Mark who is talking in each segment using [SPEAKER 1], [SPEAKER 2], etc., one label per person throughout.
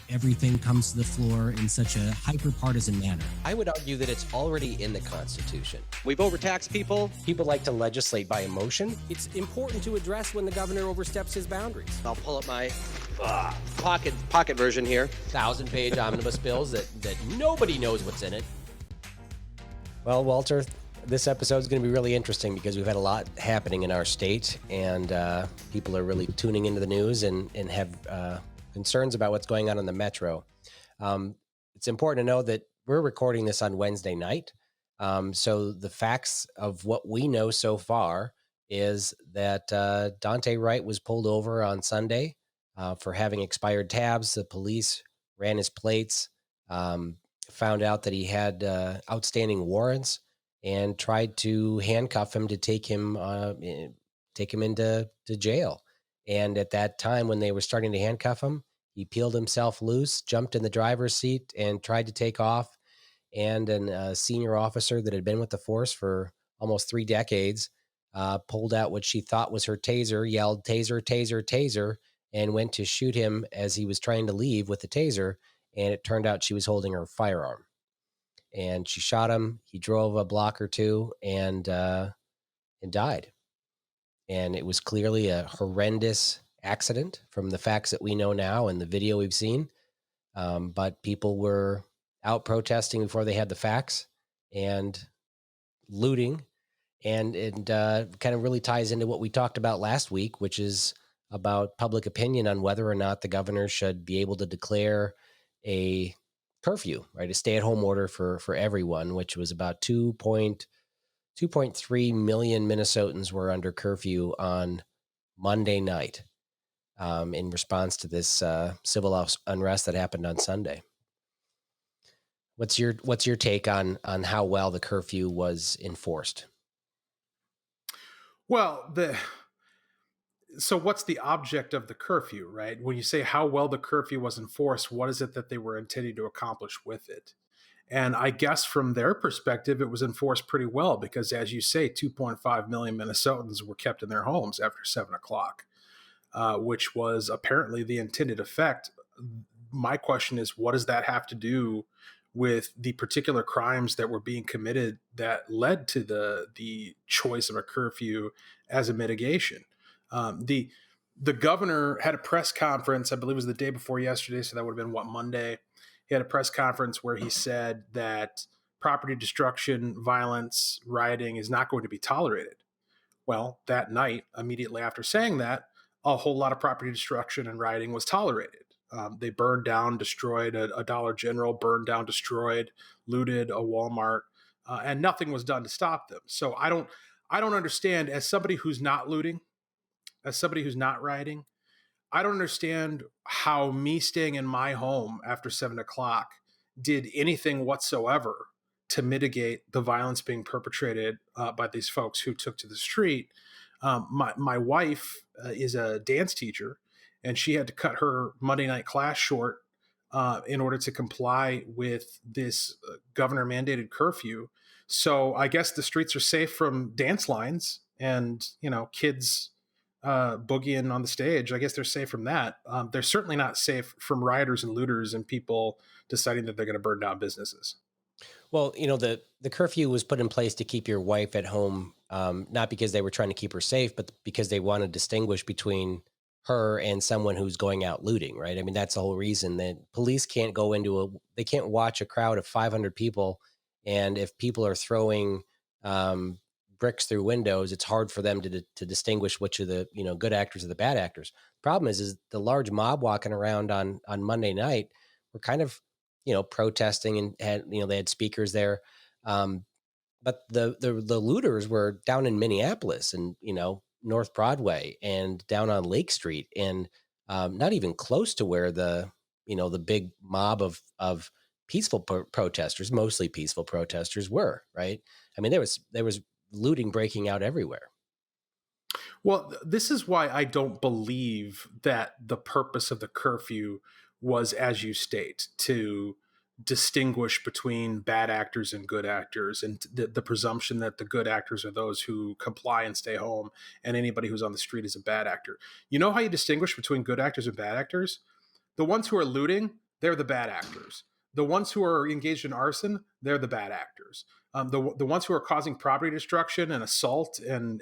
[SPEAKER 1] everything comes to the floor in such a hyper-partisan manner.
[SPEAKER 2] I would argue that it's already in the Constitution.
[SPEAKER 3] We've overtaxed people.
[SPEAKER 2] People like to legislate by emotion.
[SPEAKER 4] It's important to address when the governor oversteps his boundaries.
[SPEAKER 3] I'll pull up my pocket version here.
[SPEAKER 2] 1,000-page omnibus bills that nobody knows what's in it. Well, Walter, this episode is going to be really interesting because we've had a lot happening in our state, and people are really tuning into the news and have concerns about what's going on in the metro. It's important to know that we're recording this on Wednesday night. So the facts of what we know so far is that Daunte Wright was pulled over on Sunday for having expired tabs. The police ran his plates, found out that he had outstanding warrants, and tried to handcuff him to take him into jail. And at that time, when they were starting to handcuff him, he peeled himself loose, jumped in the driver's seat, and tried to take off. And a senior officer that had been with the force for almost 3 decades pulled out what she thought was her taser, yelled, "Taser, taser, taser," and went to shoot him as he was trying to leave with the taser. And it turned out she was holding her firearm. And she shot him. He drove a block or two and died. And it was clearly a horrendous accident from the facts that we know now and the video we've seen. But people were out protesting before they had the facts and looting. And it kind of really ties into what we talked about last week, which is about public opinion on whether or not the governor should be able to declare a curfew, right? A stay-at-home order for everyone, which was about 2.3 million Minnesotans were under curfew on Monday night in response to this civil unrest that happened on Sunday. What's your take on how well the curfew was enforced?
[SPEAKER 5] Well, so what's the object of the curfew, right? When you say how well the curfew was enforced, what is it that they were intending to accomplish with it? And I guess from their perspective, it was enforced pretty well because, as you say, 2.5 million Minnesotans were kept in their homes after 7 o'clock, which was apparently the intended effect. My question is, what does that have to do with the particular crimes that were being committed that led to the choice of a curfew as a mitigation? The governor had a press conference, I believe it was the day before yesterday, so that would have been Monday. He had a press conference where he said that property destruction, violence, rioting is not going to be tolerated. Well, that night, immediately after saying that, a whole lot of property destruction and rioting was tolerated. They burned down, destroyed a Dollar General, burned down, destroyed, looted a Walmart, and nothing was done to stop them. So I don't understand, as somebody who's not looting, as somebody who's not rioting, I don't understand how me staying in my home after 7 o'clock did anything whatsoever to mitigate the violence being perpetrated by these folks who took to the street. My wife is a dance teacher, and she had to cut her Monday night class short in order to comply with this governor-mandated curfew. So I guess the streets are safe from dance lines and, kids boogieing on the stage. I guess they're safe from that. They're certainly not safe from rioters and looters and people deciding that they're going to burn down businesses.
[SPEAKER 2] Well, the curfew was put in place to keep your wife at home, not because they were trying to keep her safe, but because they want to distinguish between her and someone who's going out looting, right? I mean, that's the whole reason that police can't they can't watch a crowd of 500 people. And if people are throwing bricks through windows, it's hard for them to distinguish which are the good actors or the bad actors. The problem is the large mob walking around on Monday night were kind of protesting and had they had speakers there, but the looters were down in Minneapolis and North Broadway and down on Lake Street and not even close to where the big mob of peaceful protesters, mostly peaceful protesters, were, right? I mean, there was looting breaking out everywhere.
[SPEAKER 5] Well, this is why I don't believe that the purpose of the curfew was, as you state, to distinguish between bad actors and good actors, and the presumption that the good actors are those who comply and stay home, and anybody who's on the street is a bad actor. You know how you distinguish between good actors and bad actors? The ones who are looting they're the bad actors. The ones who are engaged in arson, they're the bad actors. The ones who are causing property destruction and assault and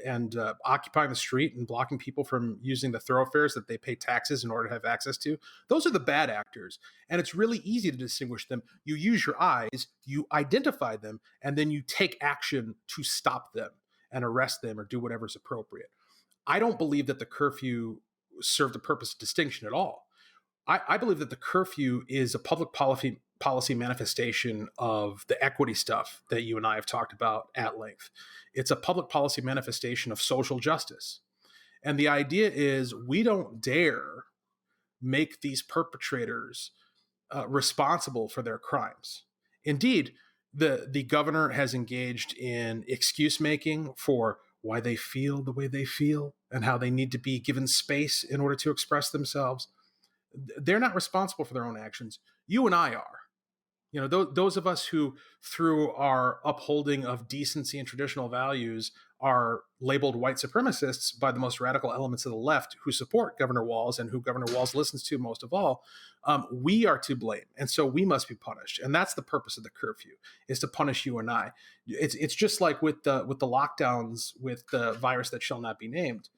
[SPEAKER 5] occupying the street and blocking people from using the thoroughfares that they pay taxes in order to have access to, those are the bad actors. And it's really easy to distinguish them. You use your eyes, you identify them, and then you take action to stop them and arrest them or do whatever's appropriate. I don't believe that the curfew served a purpose of distinction at all. I believe that the curfew is a public policy manifestation of the equity stuff that you and I have talked about at length. It's a public policy manifestation of social justice. And the idea is we don't dare make these perpetrators responsible for their crimes. Indeed, the governor has engaged in excuse making for why they feel the way they feel and how they need to be given space in order to express themselves. They're not responsible for their own actions. You and I are. You know, those of us who, through our upholding of decency and traditional values, are labeled white supremacists by the most radical elements of the left who support Governor Walz and who Governor Walz listens to most of all, we are to blame. And so we must be punished. And that's the purpose of the curfew, is to punish you and I. It's just like with the lockdowns with the virus that shall not be named.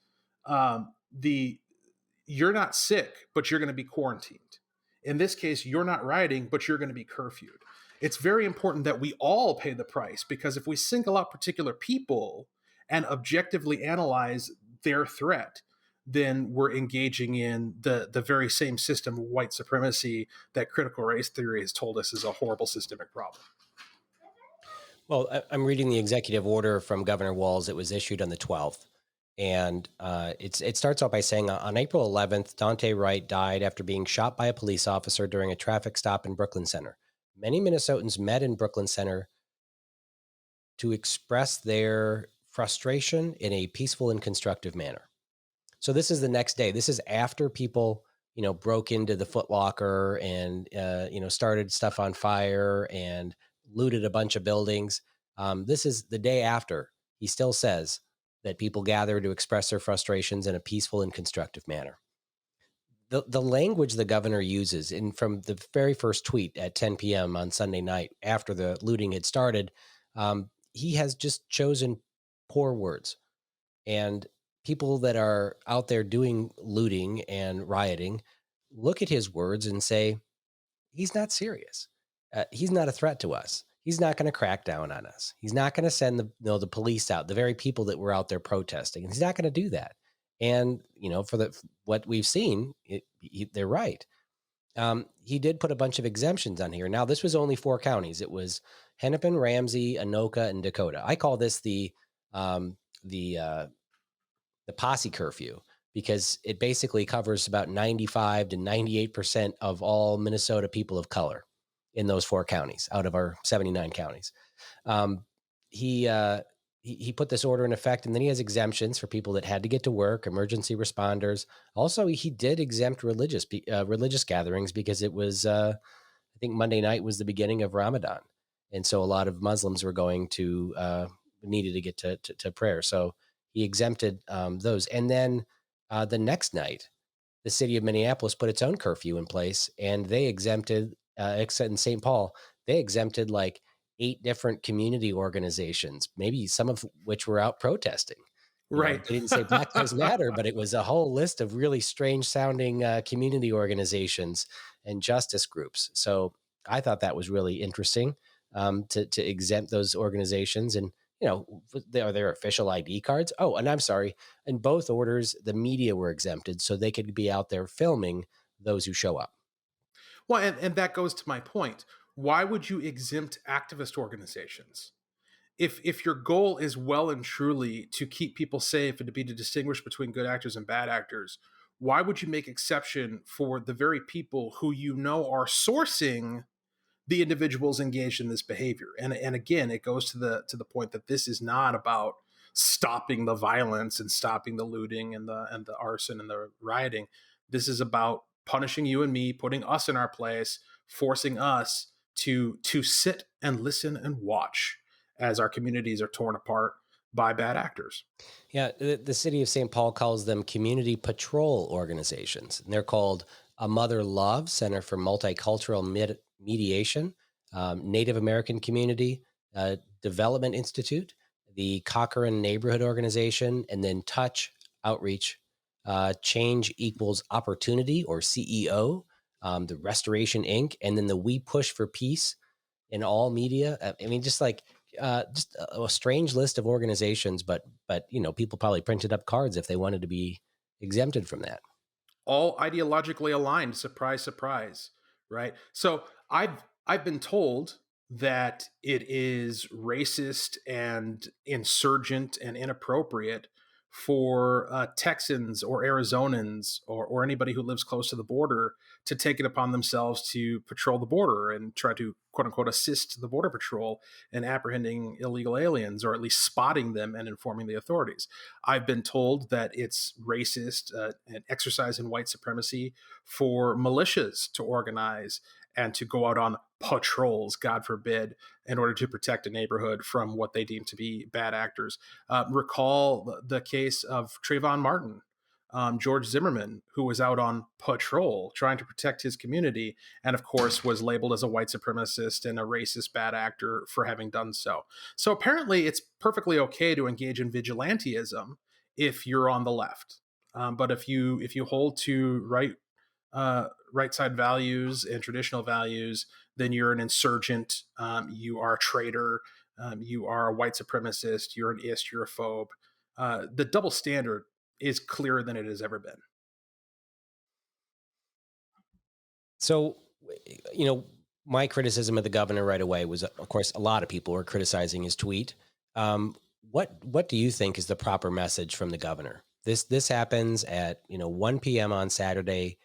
[SPEAKER 5] You're not sick, but you're going to be quarantined. In this case, you're not rioting, but you're going to be curfewed. It's very important that we all pay the price, because if we single out particular people and objectively analyze their threat, then we're engaging in the very same system of white supremacy that critical race theory has told us is a horrible systemic problem.
[SPEAKER 2] Well, I'm reading the executive order from Governor Walz. It was issued on the 12th. And it starts out by saying, on April 11th, Daunte Wright died after being shot by a police officer during a traffic stop in Brooklyn Center. Many Minnesotans met in Brooklyn Center to express their frustration in a peaceful and constructive manner. So this is the next day. This is after people, broke into the Foot Locker and, started stuff on fire and looted a bunch of buildings. This is the day after. He still says that people gather to express their frustrations in a peaceful and constructive manner. The language the governor uses, from the very first tweet at 10 p.m. on Sunday night after the looting had started, he has just chosen poor words. And people that are out there doing looting and rioting look at his words and say, he's not serious. He's not a threat to us. He's not going to crack down on us. He's not going to send the police out, the very people that were out there protesting. And he's not going to do that. And, for what we've seen, they're right. He did put a bunch of exemptions on here. Now, this was only 4 counties. It was Hennepin, Ramsey, Anoka, and Dakota. I call this the posse curfew, because it basically covers about 95 to 98% of all Minnesota people of color in those 4 counties out of our 79 counties. He put this order in effect, and then he has exemptions for people that had to get to work, emergency responders. Also, he did exempt religious gatherings, because it was, I think Monday night was the beginning of Ramadan. And so a lot of Muslims were going to, needed to get to prayer. So he exempted those. And then the next night, the city of Minneapolis put its own curfew in place, and they exempted, except in St. Paul, they exempted like 8 different community organizations, maybe some of which were out protesting.
[SPEAKER 5] Right.
[SPEAKER 2] They didn't say Black Lives Matter, but it was a whole list of really strange sounding community organizations and justice groups. So I thought that was really interesting to exempt those organizations. And, are their official ID cards. Oh, and I'm sorry, in both orders, the media were exempted so they could be out there filming those who show up.
[SPEAKER 5] Well, and that goes to my point. Why would you exempt activist organizations? If your goal is well and truly to keep people safe and to distinguish between good actors and bad actors, why would you make exception for the very people who are sourcing the individuals engaged in this behavior? And again, it goes to the point that this is not about stopping the violence and stopping the looting and the arson and the rioting. This is about punishing you and me, putting us in our place, forcing us to sit and listen and watch as our communities are torn apart by bad actors.
[SPEAKER 2] Yeah, the city of St. Paul calls them community patrol organizations, and they're called A Mother Love Center for Multicultural Mediation, Native American Community Development Institute, the Cochrane Neighborhood Organization, and then Touch Outreach, Change Equals Opportunity, or CEO, the Restoration Inc., and then the We Push for Peace in all media. I mean, just a strange list of organizations, but people probably printed up cards if they wanted to be exempted from that.
[SPEAKER 5] All ideologically aligned. Surprise, surprise, right? So I've been told that it is racist and insurgent and inappropriate for Texans or Arizonans or anybody who lives close to the border to take it upon themselves to patrol the border and try to, quote unquote, assist the Border Patrol in apprehending illegal aliens, or at least spotting them and informing the authorities. I've been told that it's racist, an exercise in white supremacy for militias to organize and to go out on patrols, God forbid, in order to protect a neighborhood from what they deem to be bad actors. Recall the case of Trayvon Martin, George Zimmerman, who was out on patrol trying to protect his community, and of course was labeled as a white supremacist and a racist bad actor for having done so. So apparently it's perfectly okay to engage in vigilantism if you're on the left. But if you hold to right side values and traditional values, then you're an insurgent, you are a traitor, you are a white supremacist, you're an ist, you're a phobe. The double standard is clearer than it has ever been.
[SPEAKER 2] So, my criticism of the governor right away was, of course, a lot of people were criticizing his tweet. What do you think is the proper message from the governor? This happens at 1 p.m. on Saturday.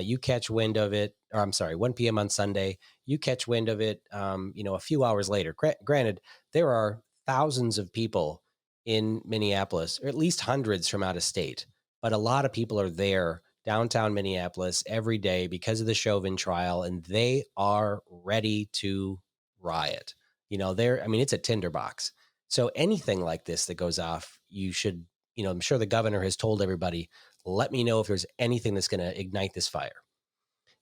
[SPEAKER 2] You catch wind of it, or I'm sorry, 1 p.m. on Sunday. You catch wind of it, a few hours later. Granted, there are thousands of people in Minneapolis, or at least hundreds from out of state, but a lot of people are there downtown Minneapolis every day because of the Chauvin trial, and they are ready to riot. It's a tinderbox. So anything like this that goes off, you should, I'm sure the governor has told everybody, let me know if there's anything that's going to ignite this fire.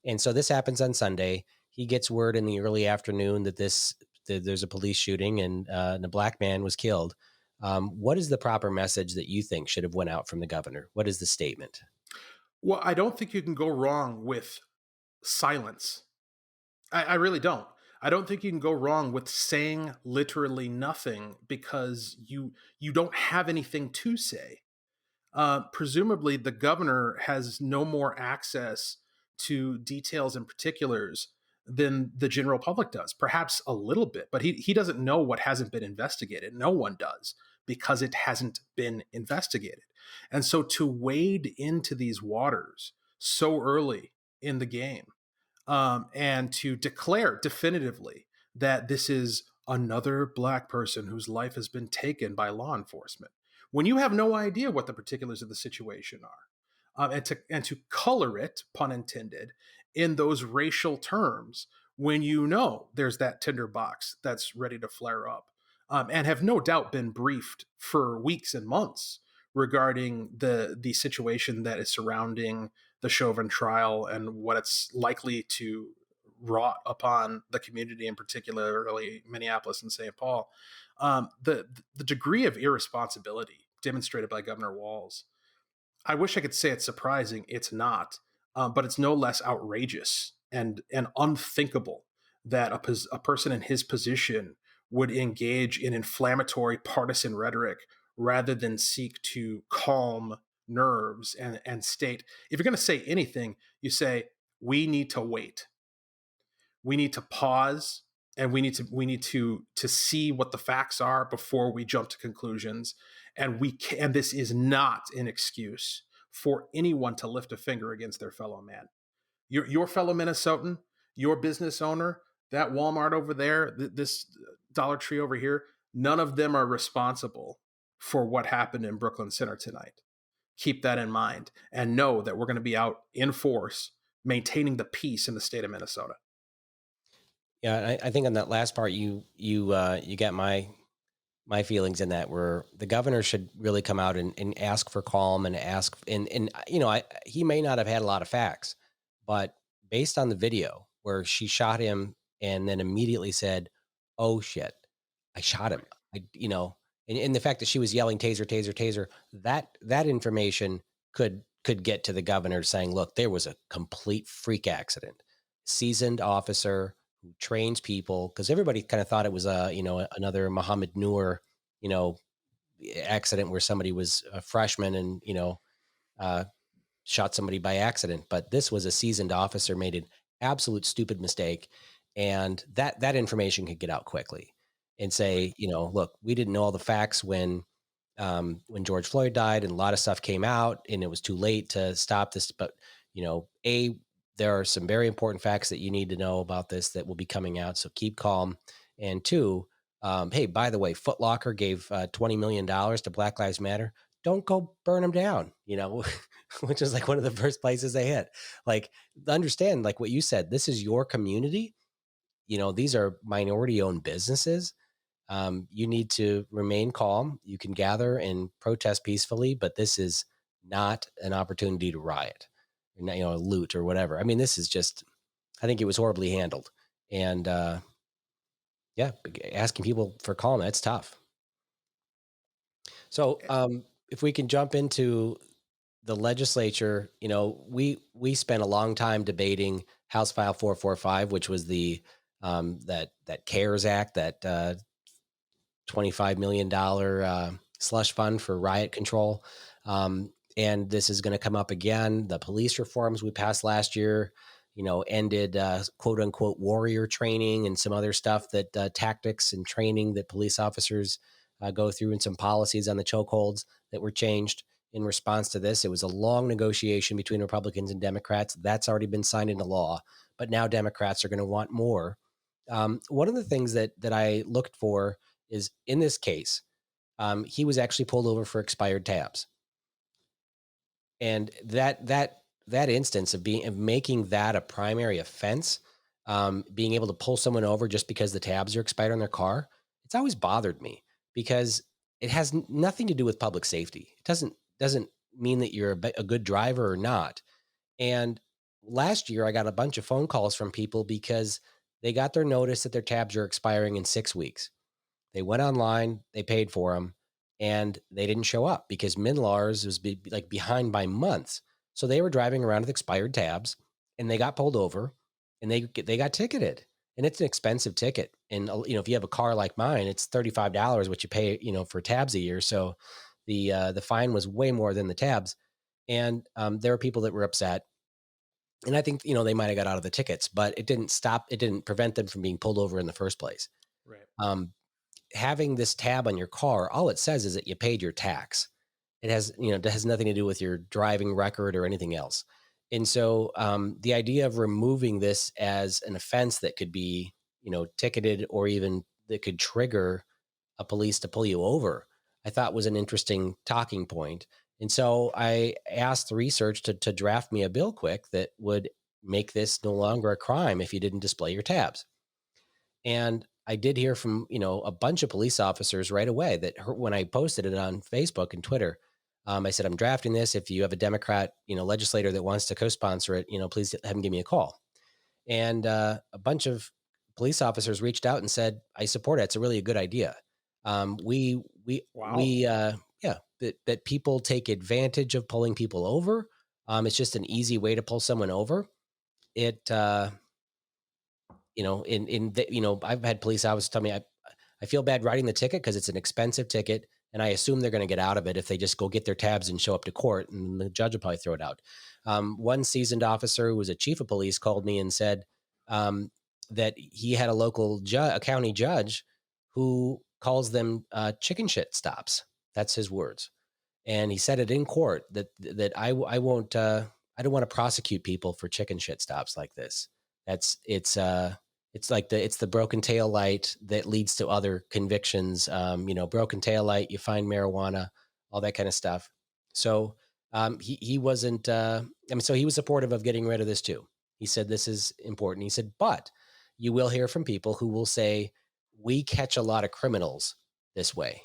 [SPEAKER 2] And so this happens on Sunday. He gets word in the early afternoon that there's a police shooting and a black man was killed. What is the proper message that you think should have went out from the governor? What is the statement?
[SPEAKER 5] Well, I don't think you can go wrong with silence. I really don't. I don't think you can go wrong with saying literally nothing because you don't have anything to say. Presumably, the governor has no more access to details and particulars than the general public does. Perhaps a little bit, but he doesn't know what hasn't been investigated. No one does, because it hasn't been investigated. And so to wade into these waters so early in the game, and to declare definitively that this is another black person whose life has been taken by law enforcement, when you have no idea what the particulars of the situation are, and to color it, pun intended, in those racial terms, when there's that tinderbox that's ready to flare up, and have no doubt been briefed for weeks and months regarding the situation that is surrounding the Chauvin trial and what it's likely to wrought upon the community, in particularly Minneapolis and St. Paul. The degree of irresponsibility demonstrated by Governor Walz, I wish I could say it's surprising. It's not, but it's no less outrageous and unthinkable that a person in his position would engage in inflammatory partisan rhetoric rather than seek to calm nerves and state, if you're going to say anything, you say, we need to wait. We need to pause, and we need to see what the facts are before we jump to conclusions. And this is not an excuse for anyone to lift a finger against their fellow man. Your fellow Minnesotan, your business owner, that Walmart over there, this Dollar Tree over here, none of them are responsible for what happened in Brooklyn Center tonight. Keep that in mind and know that we're going to be out in force, maintaining the peace in the state of Minnesota.
[SPEAKER 2] Yeah, I think on that last part, you get my feelings in that, where the governor should really come out and ask for calm and ask, and he may not have had a lot of facts, But based on the video where she shot him and then immediately said, "Oh shit, I shot him," and the fact that she was yelling "taser, taser, taser," that information could get to the governor saying, "Look, there was a complete freak accident. Seasoned officer who trains people," because everybody kind of thought it was another Muhammad Noor, accident where somebody was a freshman and shot somebody by accident. But this was a seasoned officer made an absolute stupid mistake, and that information could get out quickly and say, look, we didn't know all the facts when George Floyd died, and a lot of stuff came out, and it was too late to stop this. But there are some very important facts that you need to know about this that will be coming out. So keep calm. And two, hey, by the way, Foot Locker gave $20 million to Black Lives Matter. Don't go burn them down, which is like one of the first places they hit. Like, understand, like what you said, this is your community. These are minority owned businesses. You need to remain calm. You can gather and protest peacefully, but this is not an opportunity to riot, loot or whatever. I mean, this is just, I think it was horribly handled. And asking people for calm, that's tough. So if we can jump into the legislature, we spent a long time debating House File 445, which was the that CARES Act, that $25 million slush fund for riot control. And this is going to come up again. The police reforms we passed last year, ended quote unquote warrior training and some other stuff that tactics and training that police officers go through, and some policies on the chokeholds that were changed in response to this. It was a long negotiation between Republicans and Democrats. That's already been signed into law, but now Democrats are going to want more. One of the things that I looked for is, in this case, he was actually pulled over for expired tabs. And that instance of making that a primary offense, being able to pull someone over just because the tabs are expired on their car, it's always bothered me, because it has nothing to do with public safety. It doesn't mean that you're a good driver or not. And last year I got a bunch of phone calls from people because they got their notice that their tabs are expiring in 6 weeks. They went online, they paid for them, and they didn't show up because MNLARS was behind by months. So they were driving around with expired tabs, and they got pulled over, and they got ticketed. And it's an expensive ticket. And if you have a car like mine, it's $35 what you pay, for tabs a year. So the fine was way more than the tabs. And there were people that were upset. And I think, they might have got out of the tickets, but it didn't prevent them from being pulled over in the first place.
[SPEAKER 5] Right.
[SPEAKER 2] Having this tab on your car, all it says is that you paid your tax. It has, it has nothing to do with your driving record or anything else. And so the idea of removing this as an offense that could be, ticketed, or even that could trigger a police to pull you over, I thought was an interesting talking point. And so I asked the research to draft me a bill quick that would make this no longer a crime if you didn't display your tabs. And I did hear from, a bunch of police officers right away that when I posted it on Facebook and Twitter, I said, I'm drafting this. If you have a Democrat, legislator that wants to co-sponsor it, please have him give me a call. And a bunch of police officers reached out and said, I support it. It's a really a good idea. That people take advantage of pulling people over. It's just an easy way to pull someone over. I've had police officers tell me, I feel bad writing the ticket because it's an expensive ticket, and I assume they're going to get out of it if they just go get their tabs and show up to court, and the judge will probably throw it out. One seasoned officer who was a chief of police called me and said that he had a local a county judge who calls them chicken shit stops. That's his words. And he said it in court that I won't, I don't want to prosecute people for chicken shit stops like this. It's the broken tail light that leads to other convictions. Broken tail light, you find marijuana, all that kind of stuff. So he wasn't. So he was supportive of getting rid of this too. He said this is important. He said, but you will hear from people who will say we catch a lot of criminals this way.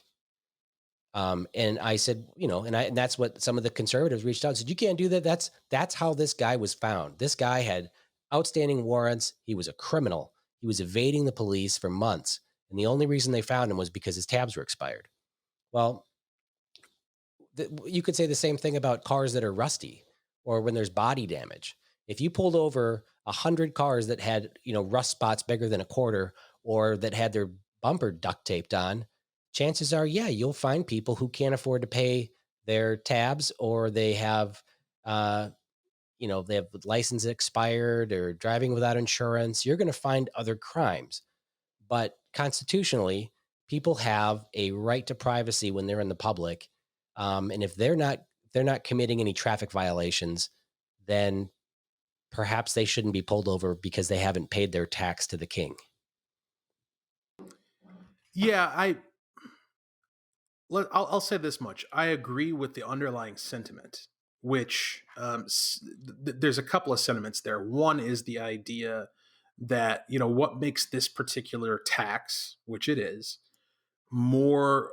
[SPEAKER 2] And I said, and that's what some of the conservatives reached out and said, you can't do that. That's how this guy was found. This guy had outstanding warrants. He was a criminal. He was evading the police for months. And the only reason they found him was because his tabs were expired. Well, you could say the same thing about cars that are rusty or when there's body damage. If you pulled over 100 cars that had, rust spots bigger than a quarter or that had their bumper duct taped on, chances are, you'll find people who can't afford to pay their tabs or they have, they have license expired or driving without insurance. You're going to find other crimes. But constitutionally, people have a right to privacy when they're in the public. And if they're not committing any traffic violations, then perhaps they shouldn't be pulled over because they haven't paid their tax to the king.
[SPEAKER 5] Yeah, I'll say this much. I agree with the underlying sentiment, which there's a couple of sentiments there. One is the idea that, what makes this particular tax, which it is, more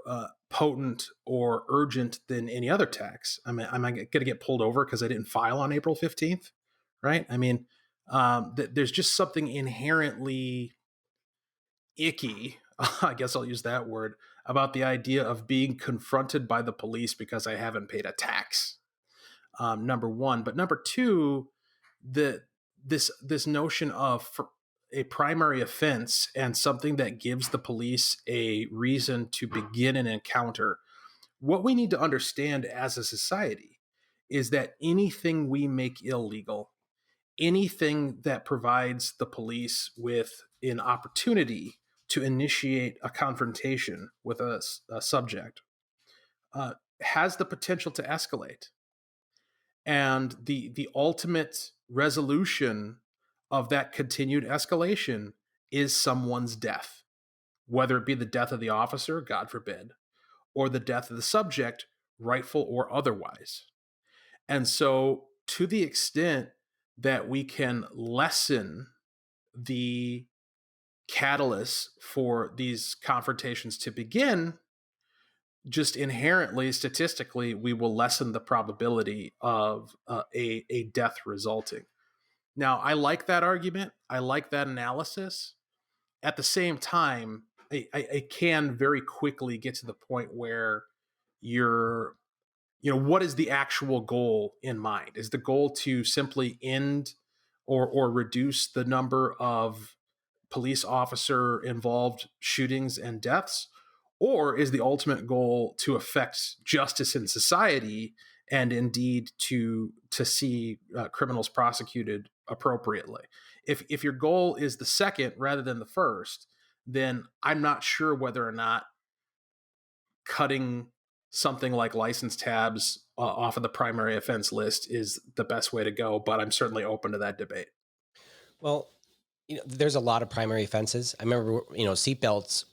[SPEAKER 5] potent or urgent than any other tax. I mean, am I going to get pulled over because I didn't file on April 15th? Right? I mean, there's just something inherently icky, I guess I'll use that word, about the idea of being confronted by the police because I haven't paid a tax. Number one. But number two, this notion of a primary offense and something that gives the police a reason to begin an encounter. What we need to understand as a society is that anything we make illegal, anything that provides the police with an opportunity to initiate a confrontation with a subject has the potential to escalate. And the ultimate resolution of that continued escalation is someone's death, whether it be the death of the officer, God forbid, or the death of the subject, rightful or otherwise. And so to the extent that we can lessen the catalyst for these confrontations to begin, just inherently, statistically, we will lessen the probability of a death resulting. Now, I like that argument. I like that analysis. At the same time, I can very quickly get to the point where what is the actual goal in mind? Is the goal to simply end or reduce the number of police officer involved shootings and deaths? Or is the ultimate goal to affect justice in society and indeed to see criminals prosecuted appropriately? If your goal is the second rather than the first, then I'm not sure whether or not cutting something like license tabs off of the primary offense list is the best way to go, but I'm certainly open to that debate.
[SPEAKER 2] Well, there's a lot of primary offenses. I remember, seatbelts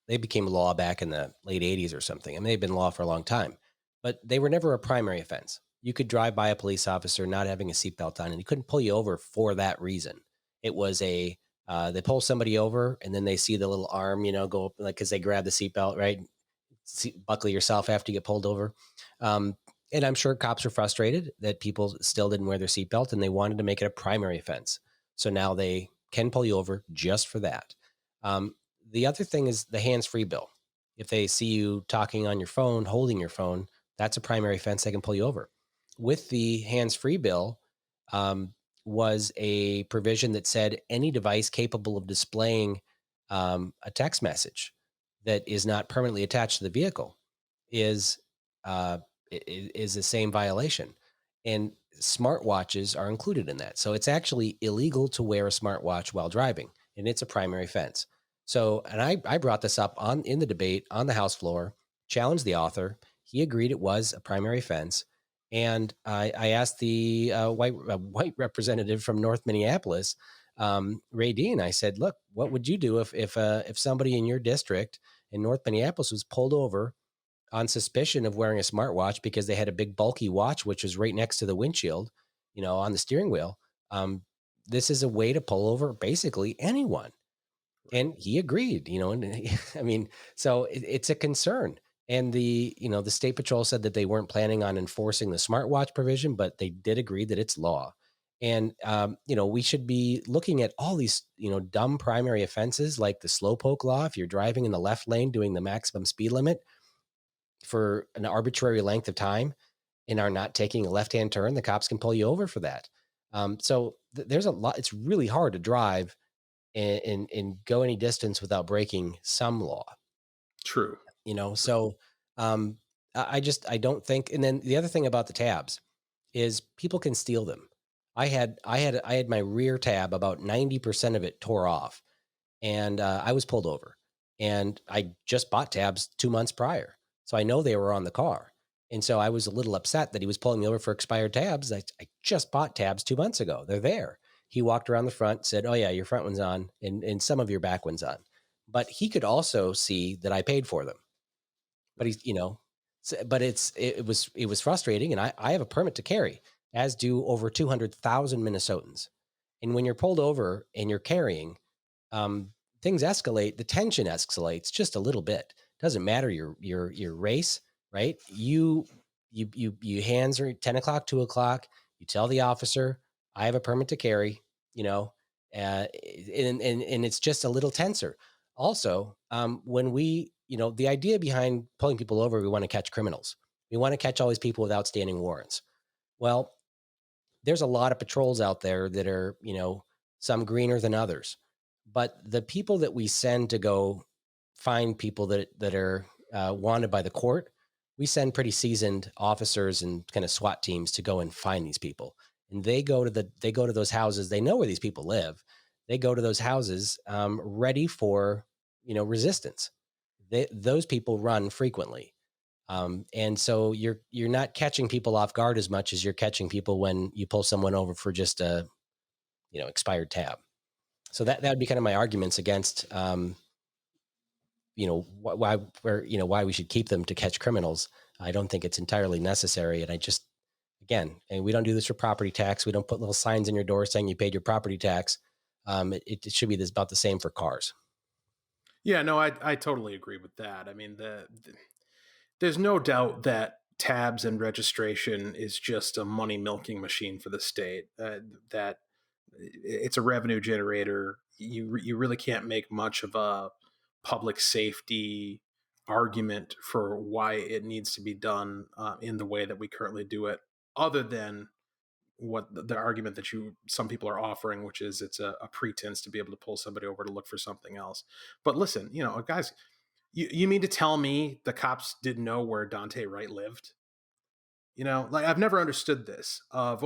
[SPEAKER 2] became law back in the late 80s or something. I mean, they've been law for a long time, but they were never a primary offense. You could drive by a police officer not having a seatbelt on, and he couldn't pull you over for that reason. It was they pull somebody over, and then they see the little arm, go up, like, because they grab the seatbelt, right? Buckle yourself after you get pulled over. And I'm sure cops are frustrated that people still didn't wear their seatbelt, and they wanted to make it a primary offense. So now they can pull you over just for that. The other thing is the hands-free bill. If they see you talking on your phone, holding your phone, that's a primary offense. They can pull you over. With the hands-free bill was a provision that said any device capable of displaying a text message that is not permanently attached to the vehicle is the same violation. And smartwatches are included in that. So it's actually illegal to wear a smartwatch while driving, and it's a primary offense. So, and I brought this up in the debate on the House floor, challenged the author. He agreed it was a primary offense. And I asked the white representative from North Minneapolis, Ray Dean, I said, look, what would you do if somebody in your district in North Minneapolis was pulled over on suspicion of wearing a smartwatch because they had a big bulky watch, which was right next to the windshield, on the steering wheel? This is a way to pull over basically anyone. And he agreed, and I mean, so it's a concern. And the state patrol said that they weren't planning on enforcing the smartwatch provision, but they did agree that it's law. And, we should be looking at all these, dumb primary offenses like the slowpoke law. If you're driving in the left lane doing the maximum speed limit for an arbitrary length of time and are not taking a left-hand turn, the cops can pull you over for that. So there's a lot. It's really hard to drive and go any distance without breaking some law.
[SPEAKER 5] True.
[SPEAKER 2] So I don't think. And then the other thing about the tabs is people can steal them. I had my rear tab, about 90% of it tore off, and I was pulled over, and I just bought tabs 2 months prior. So I know they were on the car. And so I was a little upset that he was pulling me over for expired tabs. I just bought tabs 2 months ago. They're there. He walked around the front, said, "Oh yeah, your front one's on and some of your back one's on." But he could also see that I paid for them. But it was frustrating. And I have a permit to carry, as do over 200,000 Minnesotans. And when you're pulled over and you're carrying, things escalate. The tension escalates just a little bit. Doesn't matter your race, right? You hands are 10 o'clock, 2 o'clock. You tell the officer, "I have a permit to carry," and it's just a little tenser. Also, when the idea behind pulling people over, we want to catch criminals. We want to catch all these people with outstanding warrants. Well, there's a lot of patrols out there that are, some greener than others. But the people that we send to go find people that are wanted by the court, we send pretty seasoned officers and kind of SWAT teams to go and find these people. And they go to those houses. They know where these people live. They go to those houses ready for, resistance. Those people run frequently. And so you're not catching people off guard as much as you're catching people when you pull someone over for just a, expired tab. So that would be kind of my arguments against, why we should keep them to catch criminals. I don't think it's entirely necessary. And and we don't do this for property tax. We don't put little signs in your door saying you paid your property tax. It should be about the same for cars.
[SPEAKER 5] Yeah, no, I totally agree with that. I mean, there's no doubt that tabs and registration is just a money milking machine for the state. That it's a revenue generator. You really can't make much of a public safety argument for why it needs to be done in the way that we currently do it, other than what the argument that some people are offering, which is it's a pretense to be able to pull somebody over to look for something else. But listen, guys, you mean to tell me the cops didn't know where Daunte Wright lived? I've never understood this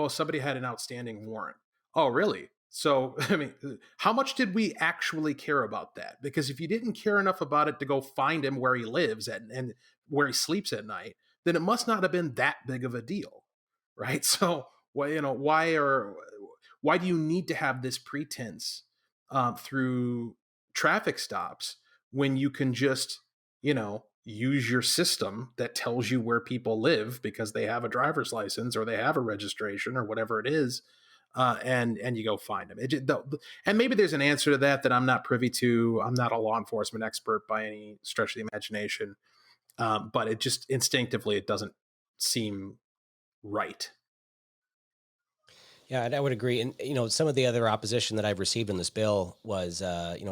[SPEAKER 5] somebody had an outstanding warrant. Oh, really? So, I mean, how much did we actually care about that? Because if you didn't care enough about it to go find him where he lives and where he sleeps at night, then it must not have been that big of a deal, right? So, why do you need to have this pretense through traffic stops when you can just, use your system that tells you where people live because they have a driver's license or they have a registration or whatever it is, and you go find them. And maybe there's an answer to that I'm not privy to. I'm not a law enforcement expert by any stretch of the imagination, but it just instinctively, it doesn't seem right.
[SPEAKER 2] Yeah, and I would agree. And, some of the other opposition that I've received in this bill was,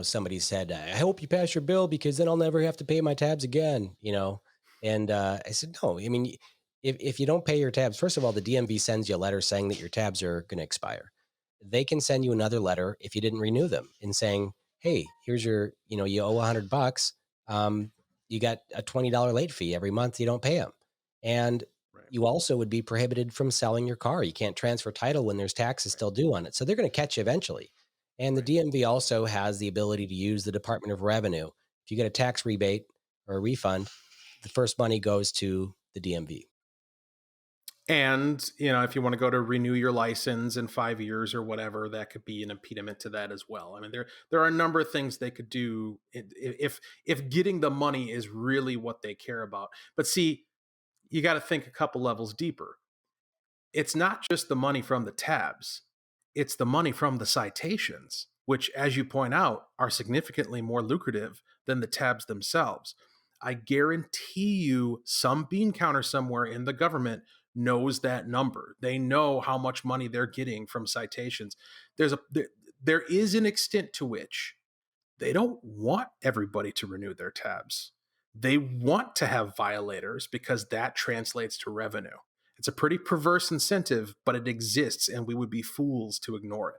[SPEAKER 2] somebody said, "I hope you pass your bill because then I'll never have to pay my tabs again," And I said, no, I mean, if you don't pay your tabs, first of all, the DMV sends you a letter saying that your tabs are going to expire. They can send you another letter if you didn't renew them and saying, "Hey, here's your, you owe $100. You got a $20 late fee every month. You don't pay them." And you also would be prohibited from selling your car. You can't transfer title when there's taxes still due on it. So they're going to catch you eventually. And the DMV also has the ability to use the Department of Revenue. If you get a tax rebate or a refund, the first money goes to the DMV.
[SPEAKER 5] And, if you want to go to renew your license in 5 years or whatever, that could be an impediment to that as well. I mean, there are a number of things they could do if getting the money is really what they care about. But see, you got to think a couple levels deeper. It's not just the money from the tabs. It's the money from the citations, which, as you point out, are significantly more lucrative than the tabs themselves. I guarantee you some bean counter somewhere in the government knows that number. They know how much money they're getting from citations. There is an extent to which they don't want everybody to renew their tabs. They want to have violators because that translates to revenue. It's a pretty perverse incentive, but it exists, and we would be fools to ignore it.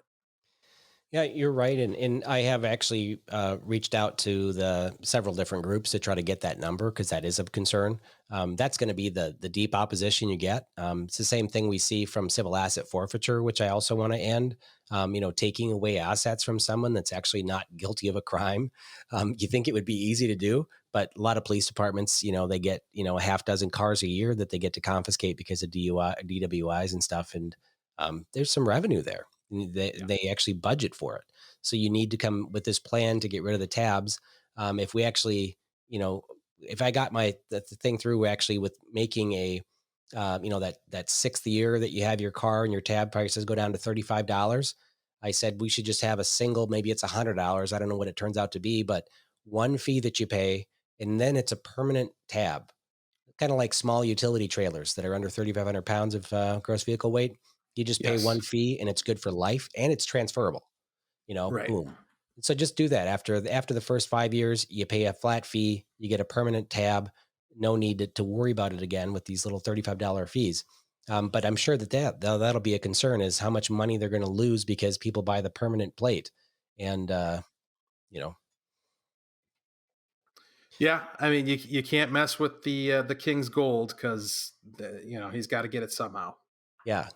[SPEAKER 2] Yeah, you're right. And I have actually reached out to the several different groups to try to get that number because that is of concern. That's going to be the deep opposition you get. It's the same thing we see from civil asset forfeiture, which I also want to end. Taking away assets from someone that's actually not guilty of a crime. You think it would be easy to do, but a lot of police departments, they get, a half dozen cars a year that they get to confiscate because of DWIs and stuff. And there's some revenue there. They actually budget for it. So you need to come with this plan to get rid of the tabs. If we actually, if I got the thing through actually with making a, that sixth year that you have your car and your tab prices go down to $35, I said we should just have a single, maybe it's $100. I don't know what it turns out to be, but one fee that you pay, and then it's a permanent tab, kind of like small utility trailers that are under 3,500 pounds of gross vehicle weight. You just pay one fee and it's good for life and it's transferable,
[SPEAKER 5] Right.
[SPEAKER 2] Boom. So just do that. After the first 5 years, you pay a flat fee, you get a permanent tab, no need to worry about it again with these little $35 fees. But I'm sure that'll be a concern is how much money they're going to lose because people buy the permanent plate. And,
[SPEAKER 5] Yeah, I mean, you can't mess with the king's gold because he's got to get it somehow.
[SPEAKER 2] Yeah.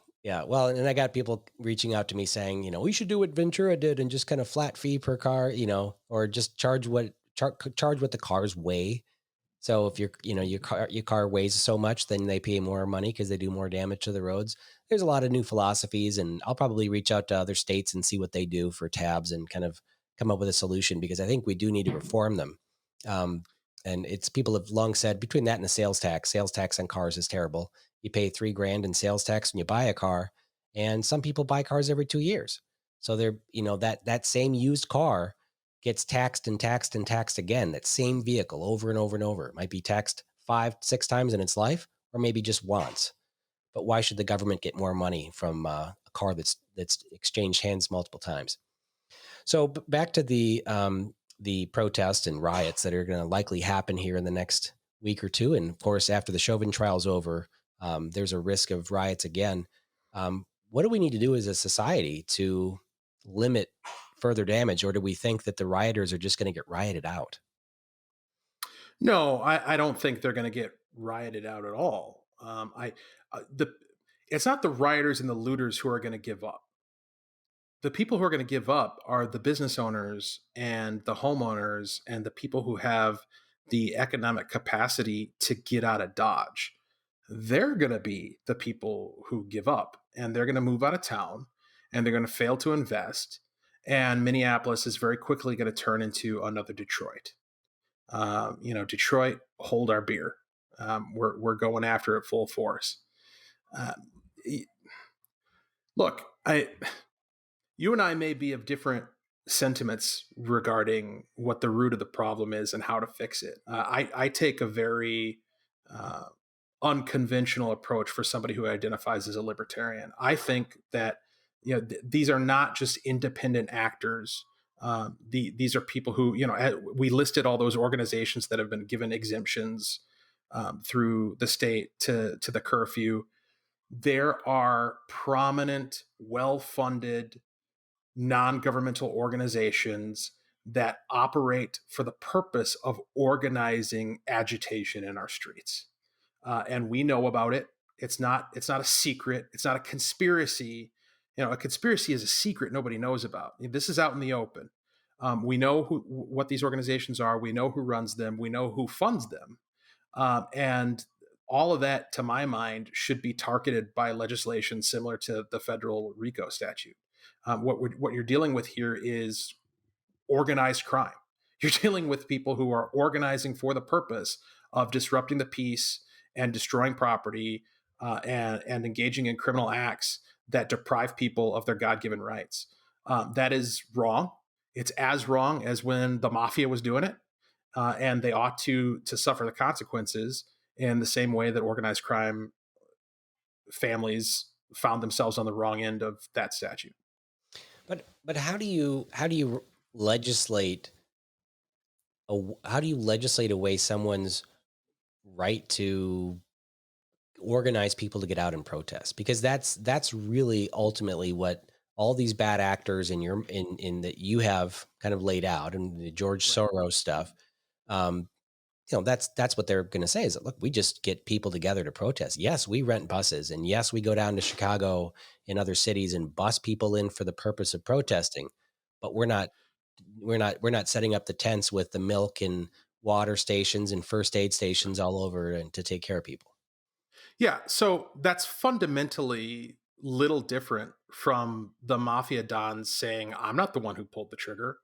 [SPEAKER 2] Well, and I got people reaching out to me saying, we should do what Ventura did and just kind of flat fee per car, or just charge what the cars weigh. So if your car weighs so much, then they pay more money because they do more damage to the roads. There's a lot of new philosophies, and I'll probably reach out to other states and see what they do for tabs and kind of come up with a solution because I think we do need to reform them. And people have long said between that and the sales tax on cars is terrible. You pay $3,000 in sales tax when you buy a car, and some people buy cars every 2 years. So they're, that same used car gets taxed and taxed and taxed again. That same vehicle over and over and over. It might be taxed 5-6 times in its life, or maybe just once. But why should the government get more money from a car that's exchanged hands multiple times? So back to the protests and riots that are going to likely happen here in the next week or two. And of course, after the Chauvin trial is over, there's a risk of riots again. What do we need to do as a society to limit further damage, or do we think that the rioters are just going to get rioted out?
[SPEAKER 5] No, I don't think they're going to get rioted out at all. It's not the rioters and the looters who are going to give up. The people who are going to give up are the business owners and the homeowners and the people who have the economic capacity to get out of Dodge. They're going to be the people who give up, and they're going to move out of town, and they're going to fail to invest. And Minneapolis is very quickly going to turn into another Detroit. Detroit, hold our beer. We're going after it full force. Look, you and I may be of different sentiments regarding what the root of the problem is and how to fix it. I take a very unconventional approach for somebody who identifies as a libertarian. I think that these are not just independent actors. These are people who, we listed all those organizations that have been given exemptions through the state to the curfew. There are prominent, well-funded, non-governmental organizations that operate for the purpose of organizing agitation in our streets. And we know about it. It's not a secret. It's not a conspiracy. A conspiracy is a secret nobody knows about. This is out in the open. We know what these organizations are. We know who runs them. We know who funds them. And all of that, to my mind, should be targeted by legislation similar to the federal RICO statute. What you're dealing with here is organized crime. You're dealing with people who are organizing for the purpose of disrupting the peace and destroying property and engaging in criminal acts that deprive people of their God-given rights. That is wrong. It's as wrong as when the mafia was doing it. and they ought to suffer the consequences in the same way that organized crime families found themselves on the wrong end of that statute.
[SPEAKER 2] But how do you legislate away someone's right to organize people to get out and protest? Because that's really ultimately what all these bad actors in that you have kind of laid out, and the George Soros stuff. That's what they're going to say is that, look, we just get people together to protest. Yes, we rent buses, and yes, we go down to Chicago and other cities and bus people in for the purpose of protesting, but we're not setting up the tents with the milk and water stations and first aid stations all over and to take care of people.
[SPEAKER 5] Yeah, so that's fundamentally little different from the mafia dons saying, I'm not the one who pulled the trigger.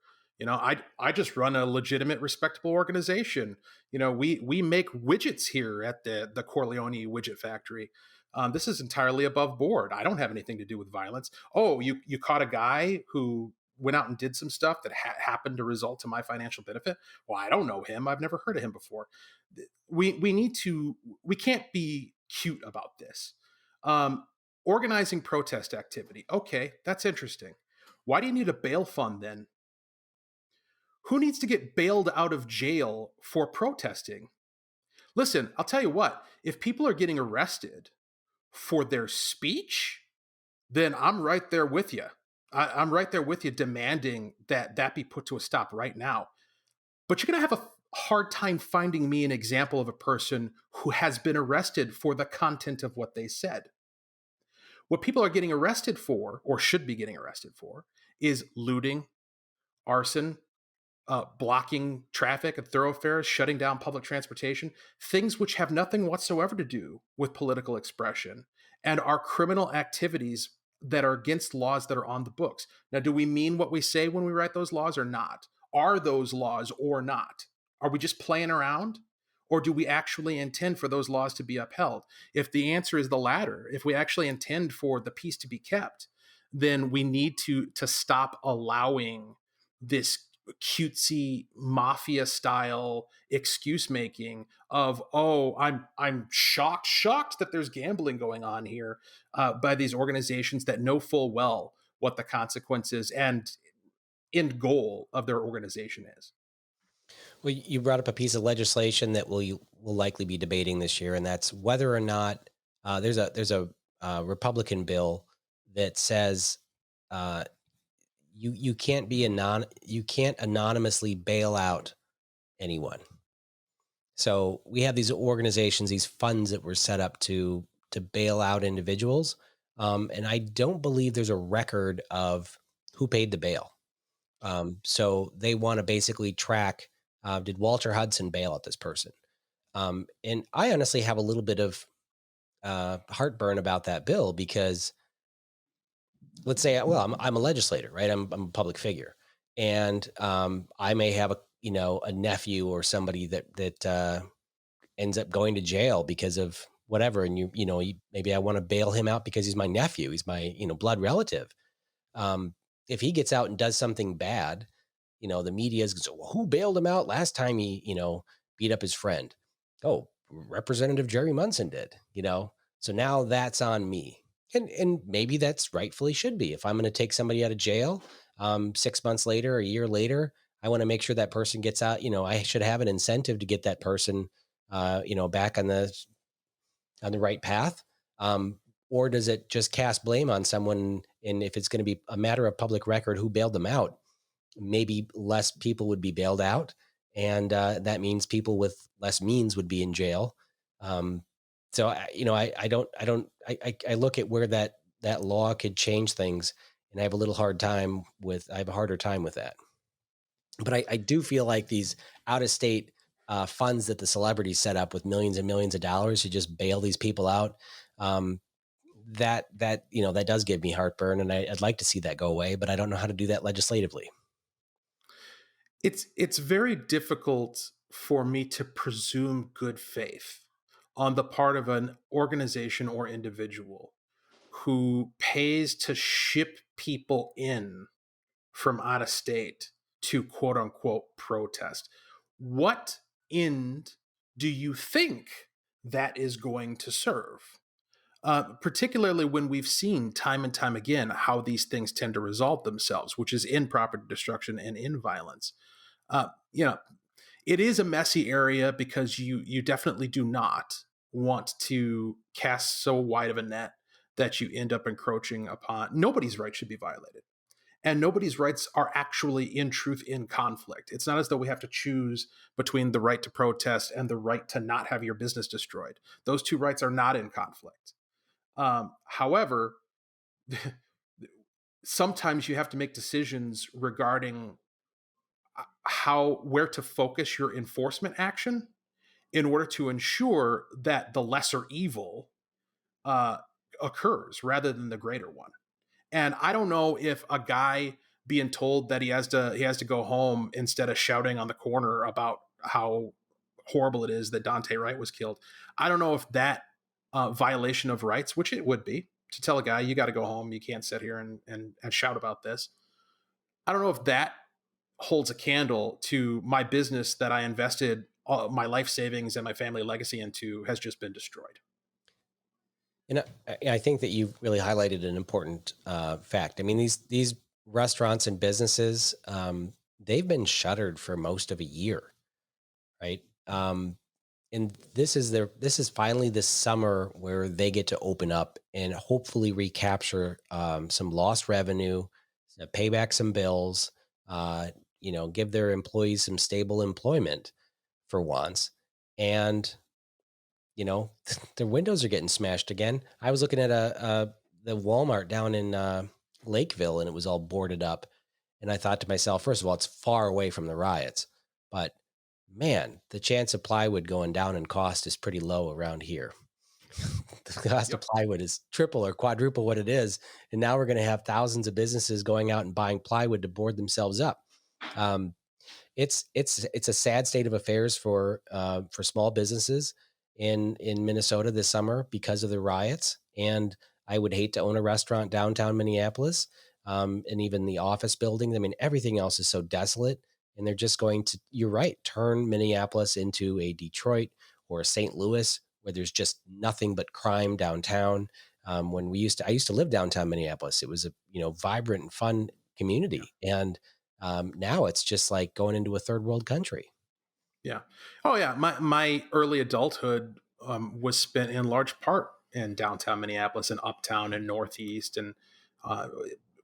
[SPEAKER 5] I just run a legitimate, respectable organization. We make widgets here at the Corleone widget factory. This is entirely above board. I don't have anything to do with violence. Oh, you caught a guy who went out and did some stuff that happened to result to my financial benefit. Well, I don't know him. I've never heard of him before. We can't be cute about this. Organizing protest activity. Okay, that's interesting. Why do you need a bail fund then? Who needs to get bailed out of jail for protesting? Listen, I'll tell you what, if people are getting arrested for their speech, then I'm right there with you. I'm right there with you demanding that be put to a stop right now. But you're going to have a hard time finding me an example of a person who has been arrested for the content of what they said. What people are getting arrested for, or should be getting arrested for, is looting, arson, blocking traffic and thoroughfares, shutting down public transportation, things which have nothing whatsoever to do with political expression and are criminal activities that are against laws that are on the books. Now, do we mean what we say when we write those laws or not? Are those laws or not? Are we just playing around? Or do we actually intend for those laws to be upheld? If the answer is the latter, if we actually intend for the peace to be kept, then we need to stop allowing this cutesy mafia style excuse making of, oh, I'm shocked that there's gambling going on here by these organizations that know full well what the consequences and end goal of their organization is.
[SPEAKER 2] Well, you brought up a piece of legislation that we'll likely be debating this year, and that's whether or not there's a Republican bill that says you can't anonymously bail out anyone. So we have these organizations, these funds that were set up to bail out individuals, and I don't believe there's a record of who paid the bail. So they want to basically track, did Walter Hudson bail out this person? And I honestly have a little bit of heartburn about that bill because, let's say, well, I'm a legislator, right? I'm a public figure, and I may have a nephew or somebody that ends up going to jail because of whatever, and maybe I want to bail him out because he's my nephew, he's my blood relative. If he gets out and does something bad, the media is, well, who bailed him out last time he beat up his friend? Oh, Representative Jerry Munson did. So now that's on me. And maybe that's rightfully should be. If I'm going to take somebody out of jail 6 months later, a year later, I want to make sure that person gets out. I should have an incentive to get that person, back on the right path. Or does it just cast blame on someone? And if it's going to be a matter of public record who bailed them out, maybe less people would be bailed out, and that means people with less means would be in jail. So I look at where that law could change things, and I have a harder time with that. But I do feel like these out of state funds that the celebrities set up with millions and millions of dollars to just bail these people out, that does give me heartburn, and I'd like to see that go away, but I don't know how to do that legislatively.
[SPEAKER 5] It's very difficult for me to presume good faith on the part of an organization or individual who pays to ship people in from out of state to quote unquote protest. what end do you think that is going to serve? Particularly when we've seen time and time again how these things tend to resolve themselves, which is in property destruction and in violence. You know, it is a messy area because you definitely do not want to cast so wide of a net that you end up encroaching upon. Nobody's rights should be violated. And nobody's rights are actually, in truth, in conflict. It's not as though we have to choose between the right to protest and the right to not have your business destroyed. Those two rights are not in conflict. However, sometimes you have to make decisions regarding where to focus your enforcement action in order to ensure that the lesser evil occurs rather than the greater one. And I don't know if a guy being told that he has to go home instead of shouting on the corner about how horrible it is that Daunte Wright was killed. I don't know if that violation of rights, which it would be, to tell a guy, you got to go home, you can't sit here and shout about this. I don't know if that holds a candle to my business that I invested my life savings and my family legacy into has just been destroyed.
[SPEAKER 2] And I think that you've really highlighted an important fact. I mean, these restaurants and businesses, they've been shuttered for most of a year, right? And this is finally this summer where they get to open up and hopefully recapture some lost revenue, pay back some bills, give their employees some stable employment for once. And their windows are getting smashed again. I was looking at the Walmart down in Lakeville, and it was all boarded up. And I thought to myself, first of all, it's far away from the riots, but man, the chance of plywood going down in cost is pretty low around here. The cost of plywood is triple or quadruple what it is, and now we're going to have thousands of businesses going out and buying plywood to board themselves up. It's a sad state of affairs for small businesses in Minnesota this summer because of the riots. And I would hate to own a restaurant downtown Minneapolis, and even the office buildings. I mean, everything else is so desolate, and they're just going to, you're right, turn Minneapolis into a Detroit or a St. Louis where there's just nothing but crime downtown. When I used to live downtown Minneapolis, it was a vibrant and fun community, and now it's just like going into a third world country.
[SPEAKER 5] Yeah. Oh yeah. My early adulthood was spent in large part in downtown Minneapolis and uptown and Northeast, and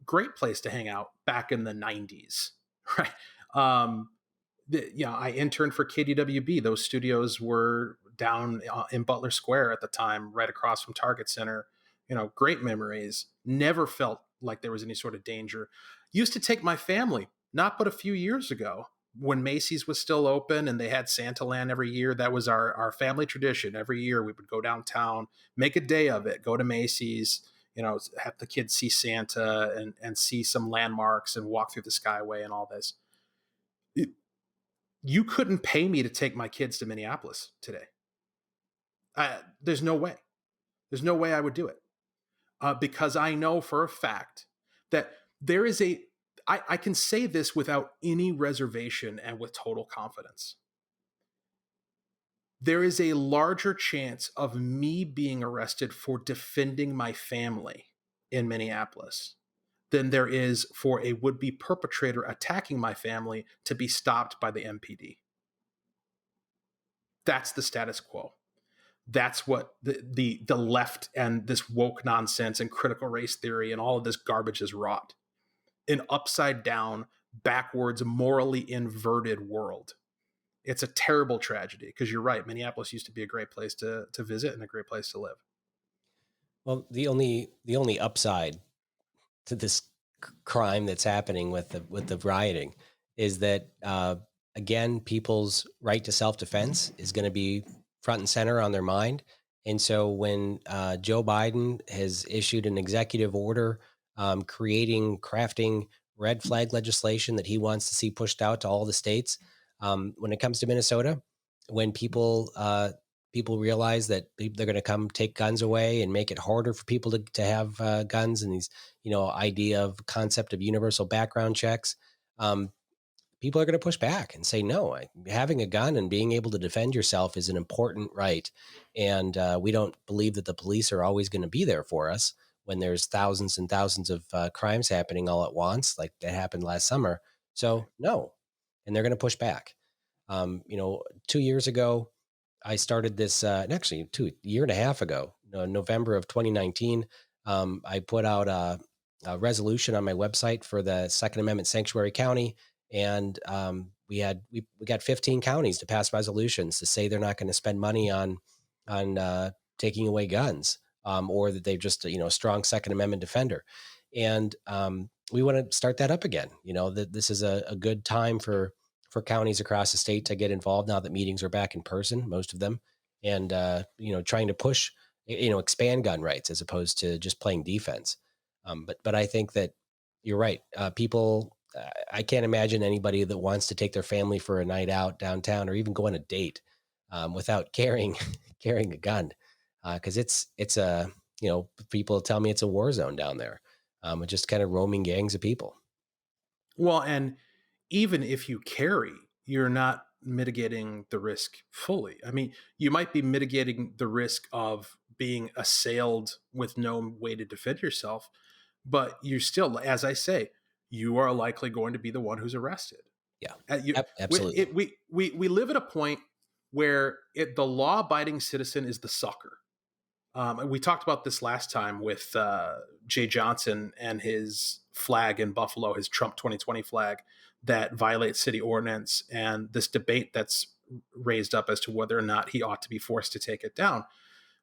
[SPEAKER 5] great place to hang out back in the 90s. Right. I interned for KDWB. Those studios were down in Butler Square at the time, right across from Target Center. Great memories. Never felt like there was any sort of danger. Used to take my family, not but a few years ago, when Macy's was still open and they had Santaland every year. That was our family tradition. Every year we would go downtown, make a day of it, go to Macy's, have the kids see Santa and see some landmarks and walk through the Skyway and all this. You couldn't pay me to take my kids to Minneapolis today. There's no way. There's no way I would do it. Because I know for a fact that there is I can say this without any reservation and with total confidence. There is a larger chance of me being arrested for defending my family in Minneapolis than there is for a would-be perpetrator attacking my family to be stopped by the MPD. That's the status quo. That's what the left and this woke nonsense and critical race theory and all of this garbage has wrought. An upside down, backwards, morally inverted world. It's a terrible tragedy because you're right. Minneapolis used to be a great place to visit and a great place to live.
[SPEAKER 2] Well, the only upside to this crime that's happening with the rioting is that again, people's right to self-defense is going to be front and center on their mind. And so when Joe Biden has issued an executive order crafting red flag legislation that he wants to see pushed out to all the states, when it comes to Minnesota, when people realize that they're going to come take guns away and make it harder for people to have guns, and these, concept of universal background checks, people are going to push back and say, no, having a gun and being able to defend yourself is an important right. And we don't believe that the police are always going to be there for us when there's thousands and thousands of crimes happening all at once, like that happened last summer. So no, and they're going to push back. 2 years ago, I started this, actually a year and a half ago, November of 2019, I put out a resolution on my website for the Second Amendment Sanctuary County. And we got 15 counties to pass resolutions to say they're not going to spend money on taking away guns, or that they're just a strong Second Amendment defender. And we want to start that up again. That this is a good time for counties across the state to get involved now that meetings are back in person, most of them, and trying to push expand gun rights as opposed to just playing defense. But I think that you're right. People. I can't imagine anybody that wants to take their family for a night out downtown or even go on a date without carrying a gun, because it's people tell me it's a war zone down there, just kind of roaming gangs of people.
[SPEAKER 5] Well, and even if you carry, you're not mitigating the risk fully. I mean, you might be mitigating the risk of being assailed with no way to defend yourself, but you still, as I say, you are likely going to be the one who's arrested.
[SPEAKER 2] Yeah,
[SPEAKER 5] absolutely. We live at a point where the law-abiding citizen is the sucker. We talked about this last time with Jay Johnson and his flag in Buffalo, his Trump 2020 flag that violates city ordinance, and this debate that's raised up as to whether or not he ought to be forced to take it down.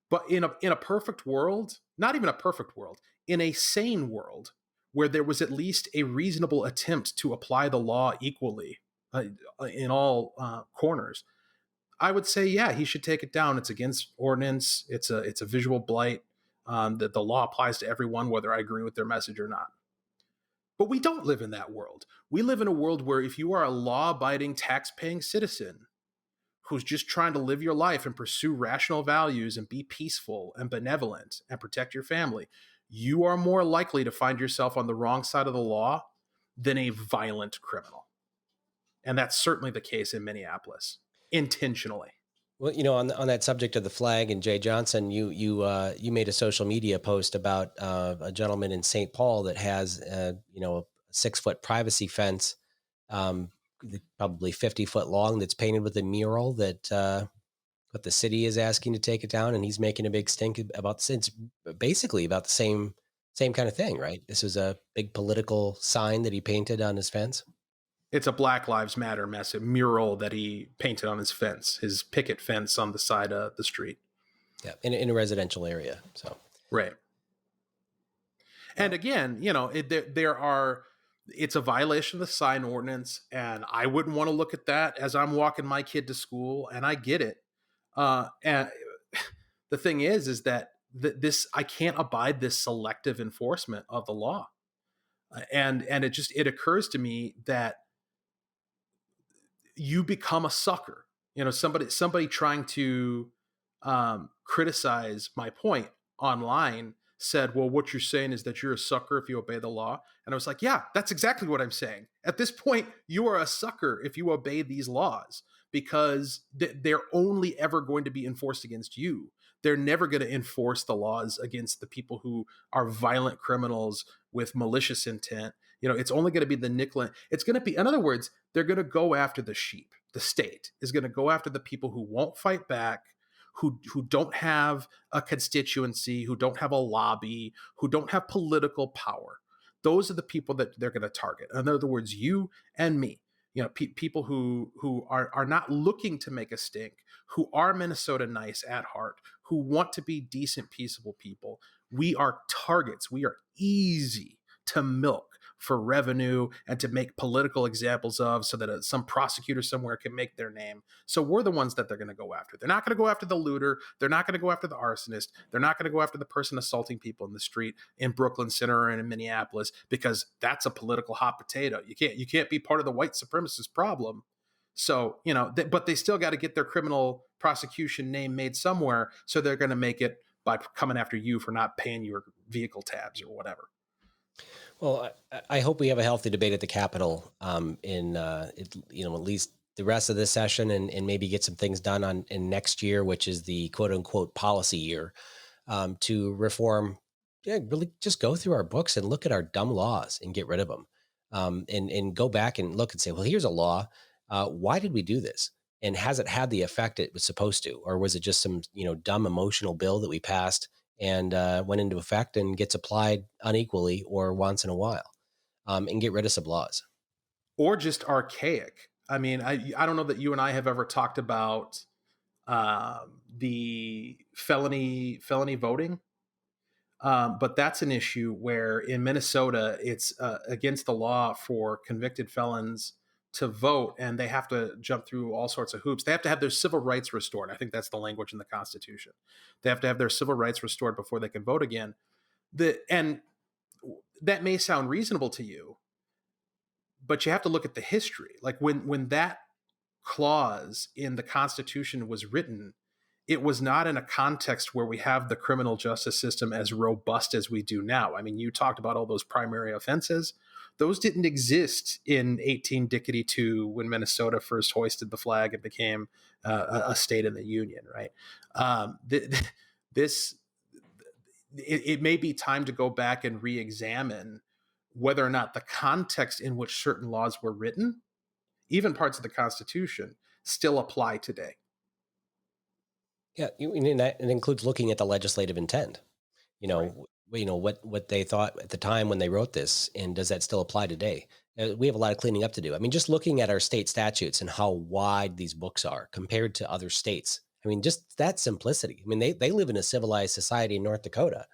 [SPEAKER 5] But in a perfect world, not even a perfect world, in a sane world, where there was at least a reasonable attempt to apply the law equally in all corners, I would say, yeah, he should take it down. It's against ordinance. It's a visual blight. That the law applies to everyone, whether I agree with their message or not. But we don't live in that world. We live in a world where if you are a law-abiding, tax-paying citizen who's just trying to live your life and pursue rational values and be peaceful and benevolent and protect your family, you are more likely to find yourself on the wrong side of the law than a violent criminal. And that's certainly the case in Minneapolis, intentionally.
[SPEAKER 2] Well, on that subject of the flag and Jay Johnson, you made a social media post about a gentleman in St. Paul that has a 6-foot privacy fence, probably 50-foot long, that's painted with a mural that what the city is asking to take it down, and he's making a big stink about it's basically about the same kind of thing, right? This was a big political sign that he painted on his fence.
[SPEAKER 5] It's a Black Lives Matter mural that he painted on his fence, his picket fence on the side of the street.
[SPEAKER 2] Yeah, in a residential area. So
[SPEAKER 5] right. And again, it's a violation of the sign ordinance, and I wouldn't want to look at that as I'm walking my kid to school, and I get it. And the thing is that I can't abide this selective enforcement of the law. And it occurs to me that you become a sucker. Somebody trying to criticize my point online said, well, what you're saying is that you're a sucker if you obey the law. And I was like, yeah, that's exactly what I'm saying. At this point, you are a sucker if you obey these laws, because they're only ever going to be enforced against you. They're never going to enforce the laws against the people who are violent criminals with malicious intent. It's only going to be the nickel. It's going to be, in other words, they're going to go after the sheep. The state is going to go after the people who won't fight back, who don't have a constituency, who don't have a lobby, who don't have political power. Those are the people that they're going to target. In other words, you and me. People who are not looking to make a stink, who are Minnesota nice at heart, who want to be decent, peaceable people. We are targets. We are easy to milk for revenue and to make political examples of, so that some prosecutor somewhere can make their name. So we're the ones that they're going to go after. They're not going to go after the looter. They're not going to go after the arsonist. They're not going to go after the person assaulting people in the street in Brooklyn Center or in Minneapolis, because that's a political hot potato. You can't be part of the white supremacist problem. So, but they still got to get their criminal prosecution name made somewhere. So they're going to make it by coming after you for not paying your vehicle tabs or whatever.
[SPEAKER 2] Well, I hope we have a healthy debate at the Capitol at least the rest of this session and maybe get some things done in next year, which is the quote unquote policy year, to reform. Yeah, really just go through our books and look at our dumb laws and get rid of them, and go back and look and say, well, here's a law. Why did we do this? And has it had the effect it was supposed to, or was it just some dumb emotional bill that we passed and went into effect and gets applied unequally or once in a while, and get rid of some laws?
[SPEAKER 5] Or just archaic. I mean, I don't know that you and I have ever talked about the felony voting. But that's an issue where in Minnesota, it's against the law for convicted felons to vote, and they have to jump through all sorts of hoops. They have to have their civil rights restored. I think that's the language in the Constitution. They have to have their civil rights restored before they can vote again. And that may sound reasonable to you, but you have to look at the history. Like when that clause in the Constitution was written, it was not in a context where we have the criminal justice system as robust as we do now. I mean, you talked about all those primary offenses. Those didn't exist in 1862 when Minnesota first hoisted the flag and became a state in the Union, right? It may be time to go back and re-examine whether or not the context in which certain laws were written, even parts of the Constitution, still apply today.
[SPEAKER 2] Yeah, and that it includes looking at the legislative intent.
[SPEAKER 5] Right.
[SPEAKER 2] What they thought at the time when they wrote this, and does that still apply today? We have a lot of cleaning up to do. I mean, just looking at our state statutes and how wide these books are compared to other states. I mean, just that simplicity. I mean, they live in a civilized society in North Dakota,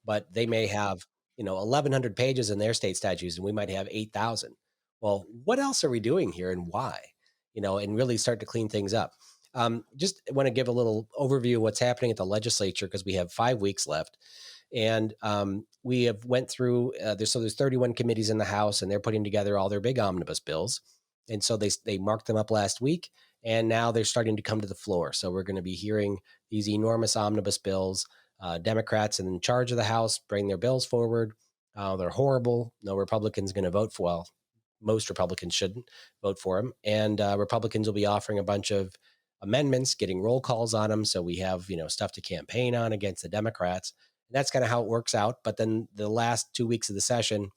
[SPEAKER 2] but they may have 1,100 pages in their state statutes, and we might have 8,000. Well, what else are we doing here, and why? And really start to clean things up. Just want to give a little overview of what's happening at the legislature, because we have 5 weeks left. And we have went through, there's 31 committees in the House, and they're putting together all their big omnibus bills. And so they marked them up last week, and now they're starting to come to the floor. So we're going to be hearing these enormous omnibus bills. Democrats in charge of the House bring their bills forward. They're horrible. No Republican's going to vote for, well, most Republicans shouldn't vote for them. And Republicans will be offering a bunch of amendments, getting roll calls on them. So we have, stuff to campaign on against the Democrats. And that's kind of how it works out. But then the last 2 weeks of the session,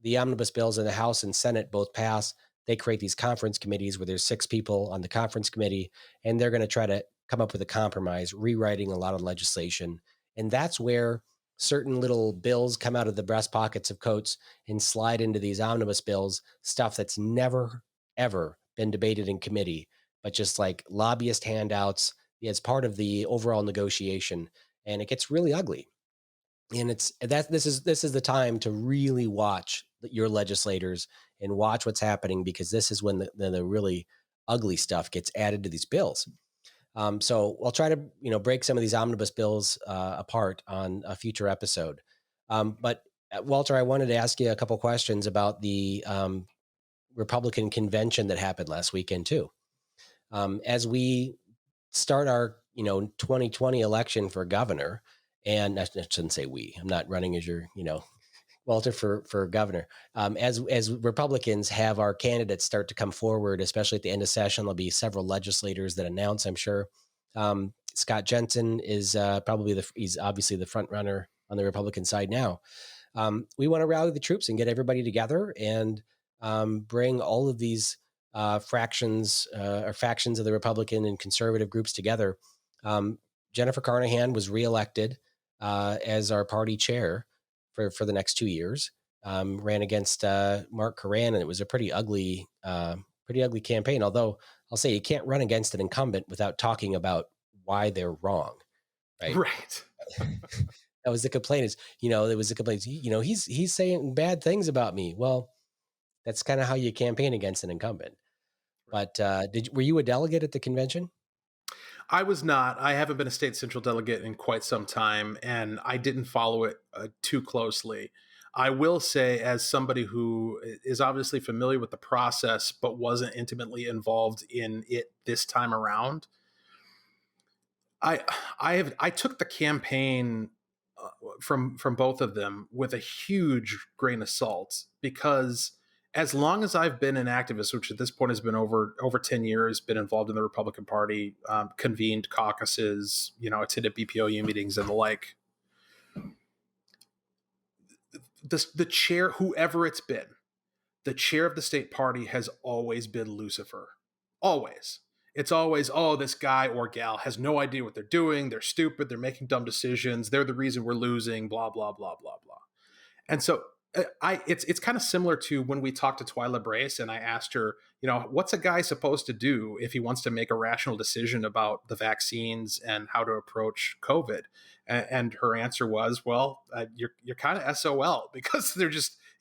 [SPEAKER 2] the omnibus bills in the House and Senate both pass. They create these conference committees where there's 6 people on the conference committee, and they're going to try to come up with a compromise, rewriting a lot of legislation. And that's where certain little bills come out of the breast pockets of coats and slide into these omnibus bills, stuff that's never, ever been debated in committee, but just like lobbyist handouts as part of the overall negotiation. And it gets really ugly. And this is the time to really watch your legislators and watch what's happening, because this is when the really ugly stuff gets added to these bills. So I'll try to break some of these omnibus bills apart on a future episode. But Walter, I wanted to ask you a couple questions about the Republican convention that happened last weekend too. As we start our 2020 election for governor. And I shouldn't say we. I'm not running as your, Walter, for governor. As Republicans have our candidates start to come forward, especially at the end of session, there'll be several legislators that announce, I'm sure. Scott Jensen is he's obviously the front runner on the Republican side now. We want to rally the troops and get everybody together and bring all of these fractions or factions of the Republican and conservative groups together. Jennifer Carnahan was reelected as our party chair for the next 2 years. Ran against Mark Coran, and it was a pretty ugly campaign. Although I'll say you can't run against an incumbent without talking about why they're wrong, right?
[SPEAKER 5] Right.
[SPEAKER 2] That was the complaint. There was a complaint. He's saying bad things about me. Well, that's kind of how you campaign against an incumbent. But were you a delegate at the convention?
[SPEAKER 5] I was not. I haven't been a state central delegate in quite some time, and I didn't follow it too closely. I will say, as somebody who is obviously familiar with the process but wasn't intimately involved in it this time around, I took the campaign from both of them with a huge grain of salt, because as long as I've been an activist, which at this point has been over 10 years, been involved in the Republican Party, convened caucuses, attended BPOU meetings and the like, the chair, whoever it's been, the chair of the state party has always been Lucifer. Always. It's always, oh, this guy or gal has no idea what they're doing. They're stupid. They're making dumb decisions. They're the reason we're losing, blah, blah, blah, blah, blah. And so it's kind of similar to when we talked to Twyla Brace and I asked her, what's a guy supposed to do if he wants to make a rational decision about the vaccines and how to approach COVID? And her answer was, well, you're kind of SOL, because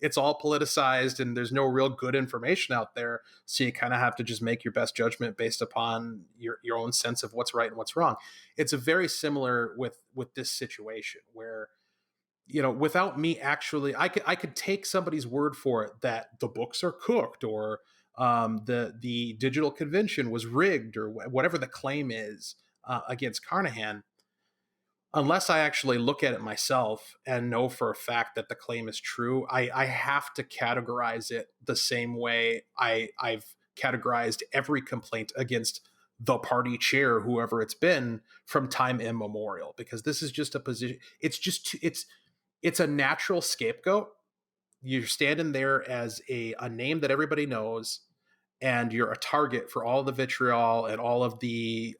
[SPEAKER 5] it's all politicized and there's no real good information out there. So you kind of have to just make your best judgment based upon your own sense of what's right and what's wrong. It's a very similar with this situation where, without me actually, I could take somebody's word for it that the books are cooked, or the digital convention was rigged, or whatever the claim is against Carnahan. Unless I actually look at it myself and know for a fact that the claim is true, I have to categorize it the same way I've categorized every complaint against the party chair, whoever it's been, from time immemorial, because this is just a position. It's a natural scapegoat. You're standing there as a name that everybody knows, and you're a target for all the vitriol and all of the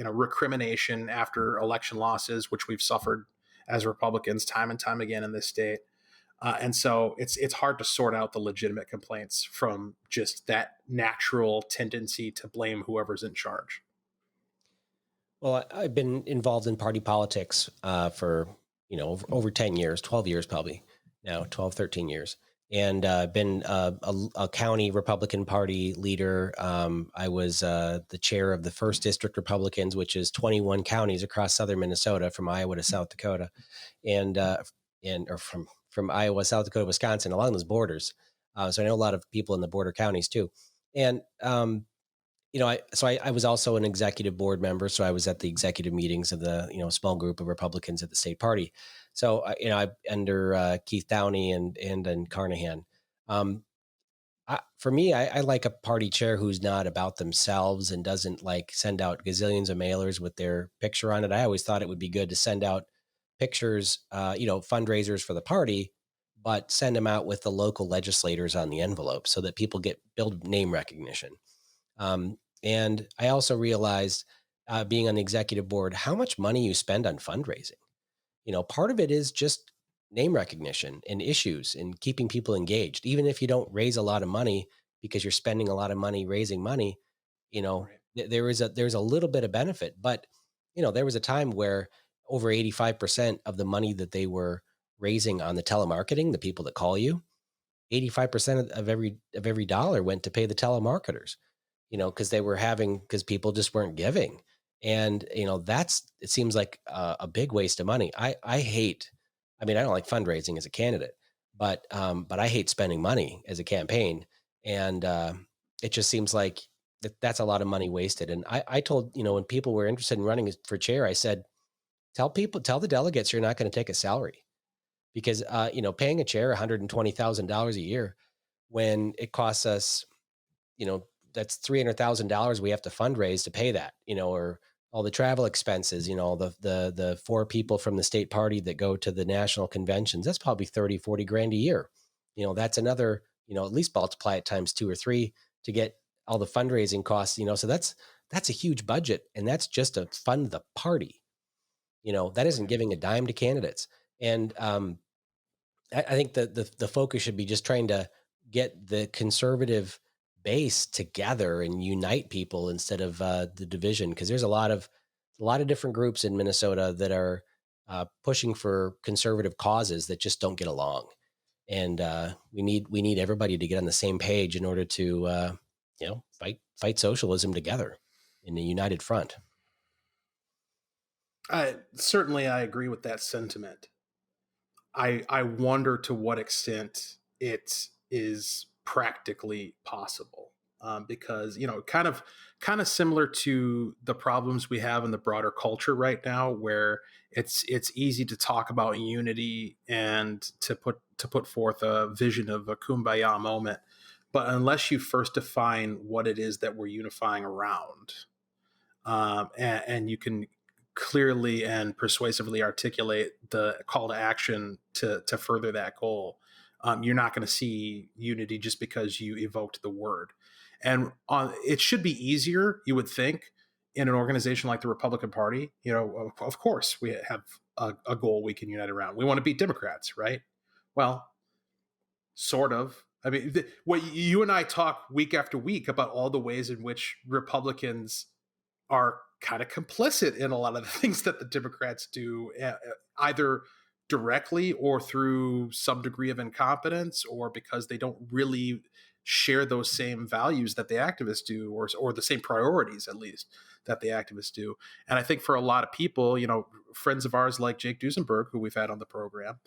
[SPEAKER 5] recrimination after election losses, which we've suffered as Republicans time and time again in this state. And so it's hard to sort out the legitimate complaints from just that natural tendency to blame whoever's in charge.
[SPEAKER 2] Well, I've been involved in party politics for, over 10 years, 12 years probably now, 12, 13 years. And been a county Republican Party leader. I was the chair of the 1st District Republicans, which is 21 counties across southern Minnesota, from Iowa to South Dakota, or from Iowa, South Dakota, Wisconsin, along those borders. So I know a lot of people in the border counties too. And I was also an executive board member, so I was at the executive meetings of the small group of Republicans at the state party. So I under Keith Downey and Carnahan. For me, I like a party chair who's not about themselves and doesn't send out gazillions of mailers with their picture on it. I always thought it would be good to send out pictures, fundraisers for the party, but send them out with the local legislators on the envelope so that people build name recognition. And I also realized, being on the executive board, how much money you spend on fundraising. Part of it is just name recognition and issues and keeping people engaged. Even if you don't raise a lot of money because you're spending a lot of money raising money, right. There's a little bit of benefit. But, there was a time where over 85% of the money that they were raising on the telemarketing, the people that call you, 85% of every dollar went to pay the telemarketers. Because people just weren't giving. And, it seems like a big waste of money. I don't like fundraising as a candidate, but I hate spending money as a campaign. And it just seems like that's a lot of money wasted. And I told, when people were interested in running for chair, I said, tell the delegates you're not going to take a salary, because, paying a chair $120,000 a year when it costs us, that's $300,000 we have to fundraise to pay that, or all the travel expenses, the 4 people from the state party that go to the national conventions, that's probably 30, 40 grand a year. That's another, at least multiply it times 2 or 3 to get all the fundraising costs, so that's a huge budget. And that's just to fund the party. That isn't giving a dime to candidates. And I think that the focus should be just trying to get the conservative base together and unite people instead of the division, because there's a lot of different groups in Minnesota that are pushing for conservative causes that just don't get along, and we need everybody to get on the same page in order to fight socialism together in a united front.
[SPEAKER 5] Certainly I agree with that sentiment. I wonder to what extent it is practically possible. because, kind of similar to the problems we have in the broader culture right now, where it's easy to talk about unity and to put forth a vision of a kumbaya moment, but unless you first define what it is that we're unifying around, and you can clearly and persuasively articulate the call to action to further that goal, you're not going to see unity just because you evoked the word. And it should be easier, you would think, in an organization like the Republican Party. Of course, we have a goal we can unite around. We want to beat Democrats, right? Well, sort of. I mean, what you and I talk week after week about all the ways in which Republicans are kind of complicit in a lot of the things that the Democrats do, either directly or through some degree of incompetence, or because they don't really share those same values that the activists do, or the same priorities, at least, that the activists do. And I think for a lot of people, friends of ours like Jake Duesenberg, who we've had on the program,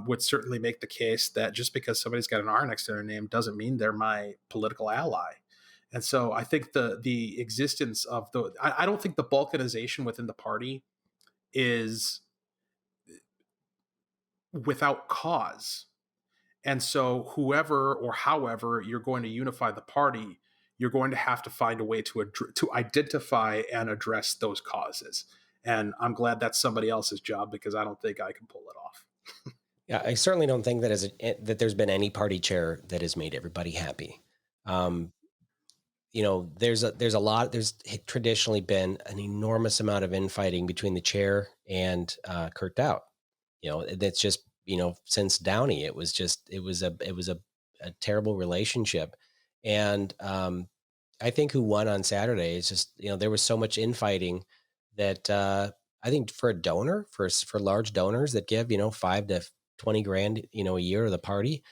[SPEAKER 5] would certainly make the case that just because somebody's got an R next to their name doesn't mean they're my political ally. And so I think the existence of I don't think the balkanization within the party is without cause. And so whoever or however you're going to unify the party, you're going to have to find a way to identify and address those causes. And I'm glad that's somebody else's job, because I don't think I can pull it off.
[SPEAKER 2] Yeah, I certainly don't think that there's been any party chair that has made everybody happy. There's traditionally been an enormous amount of infighting between the chair and Kurt Dowd. That's just, since Downey, it was a terrible relationship. And I think who won on Saturday is just, there was so much infighting that I think for a donor, for large donors that give, $5 to $20,000, a year to the party,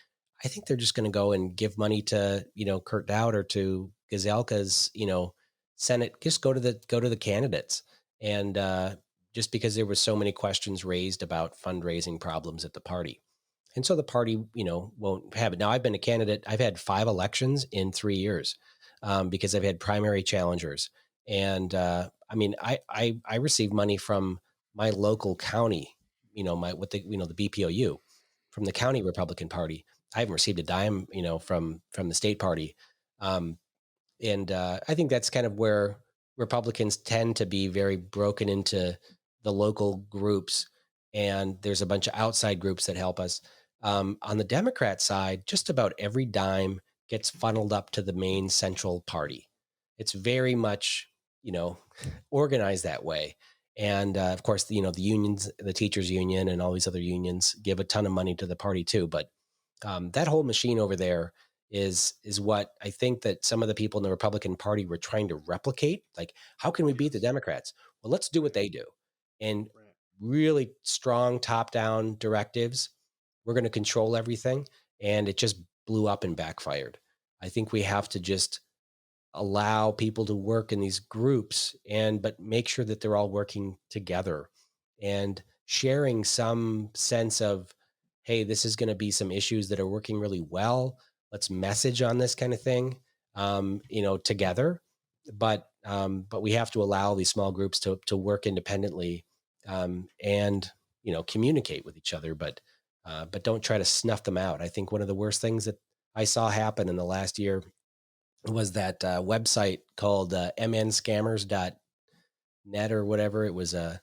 [SPEAKER 2] I think they're just going to go and give money to, Kurt Dowd or to Gazelka's, Senate. Just go to the candidates. And just because there were so many questions raised about fundraising problems at the party. And so the party, won't have it. Now, I've been a candidate. I've had 5 elections in 3 years because I've had primary challengers. And I received money from my local county, the BPOU, from the county Republican Party. I haven't received a dime, from the state party. And I think that's kind of where Republicans tend to be very broken into the local groups. And there's a bunch of outside groups that help us. On the Democrat side, just about every dime gets funneled up to the main central party. It's very much, organized that way. And of course, the unions, the teachers union and all these other unions give a ton of money to the party too. But that whole machine over there is what I think that some of the people in the Republican Party were trying to replicate. Like, how can we beat the Democrats? Well, let's do what they do. And really strong top-down directives. We're going to control everything. And it just blew up and backfired. I think we have to just allow people to work in these groups but make sure that they're all working together and sharing some sense of, hey, this is going to be some issues that are working really well. Let's message on this kind of thing, together. But we have to allow these small groups to work independently, and communicate with each other, but don't try to snuff them out. I think one of the worst things that I saw happen in the last year was that website called mnscammers.net or whatever. It was the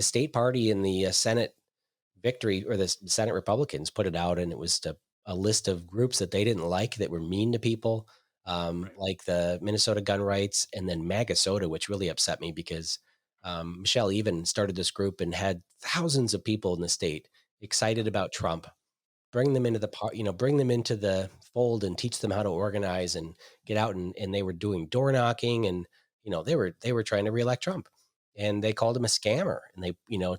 [SPEAKER 2] state party in the Senate victory, or the Senate Republicans put it out, and it was a list of groups that they didn't like, that were mean to people, like the Minnesota Gun Rights, and then MAGA Soda, which really upset me because Michelle even started this group and had thousands of people in the state excited about Trump. Bring them into bring them into the fold and teach them how to organize and get out. And they were doing door knocking, and, they were trying to reelect Trump, and they called him a scammer, and they,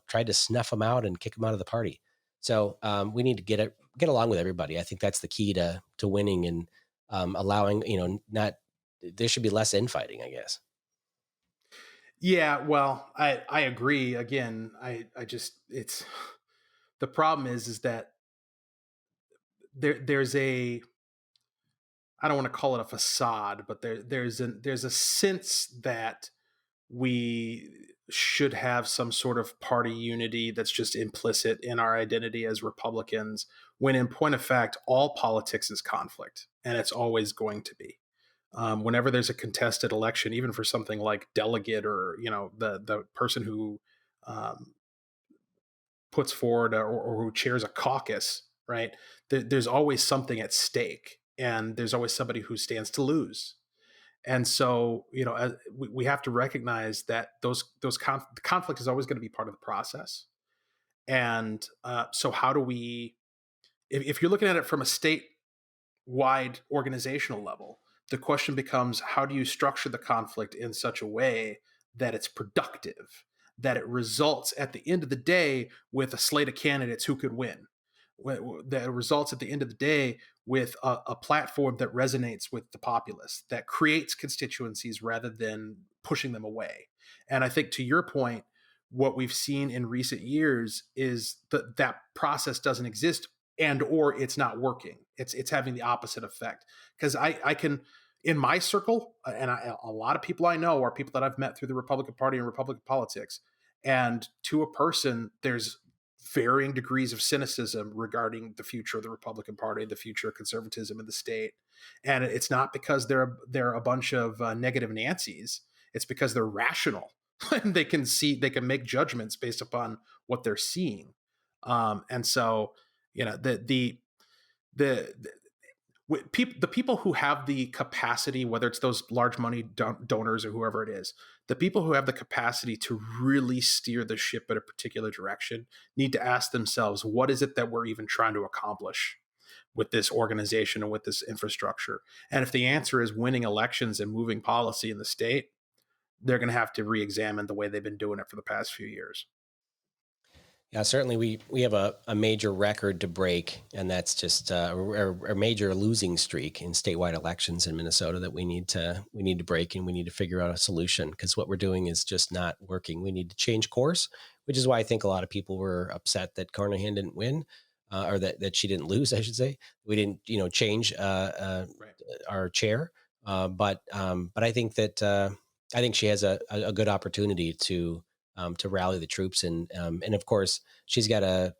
[SPEAKER 2] tried to snuff him out and kick him out of the party. So we need to get along with everybody. I think that's the key to winning, and allowing, there should be less infighting, I guess.
[SPEAKER 5] Yeah, well, I agree. Again, I just, the problem is that there's a I don't want to call it a facade, but there's a sense that we should have some sort of party unity that's just implicit in our identity as Republicans, when in point of fact, all politics is conflict, and it's always going to be. Whenever there's a contested election, even for something like delegate, or the person who puts forward or who chairs a caucus, right? There's always something at stake, and there's always somebody who stands to lose. And so, we have to recognize that conflict is always going to be part of the process. And so how do we, if you're looking at it from a statewide organizational level, the question becomes, how do you structure the conflict in such a way that it's productive, that it results at the end of the day with a slate of candidates who could win, that results at the end of the day with a platform that resonates with the populace, that creates constituencies rather than pushing them away. And I think, to your point, what we've seen in recent years is that process doesn't exist, and or it's not working. It's having the opposite effect. Because I can, in my circle, and a lot of people I know are people that I've met through the Republican Party and Republican politics, and to a person, there's varying degrees of cynicism regarding the future of the Republican Party, the future of conservatism in the state. And it's not because they're a bunch of negative Nancy's. It's because they're rational and they can make judgments based upon what they're seeing. And so, the people who have the capacity, whether it's those large money donors or whoever it is, the people who have the capacity to really steer the ship in a particular direction need to ask themselves, what is it that we're even trying to accomplish with this organization and with this infrastructure? And if the answer is winning elections and moving policy in the state, they're going to have to re-examine the way they've been doing it for the past few years.
[SPEAKER 2] Yeah, certainly we have a major record to break, and that's just a major losing streak in statewide elections in Minnesota that we need to break, and we need to figure out a solution, because what we're doing is just not working. We need to change course, which is why I think a lot of people were upset that Carnahan didn't win, or that she didn't lose, I should say. We didn't change our chair, but I think that she has a good opportunity to rally the troops, and of course she's got to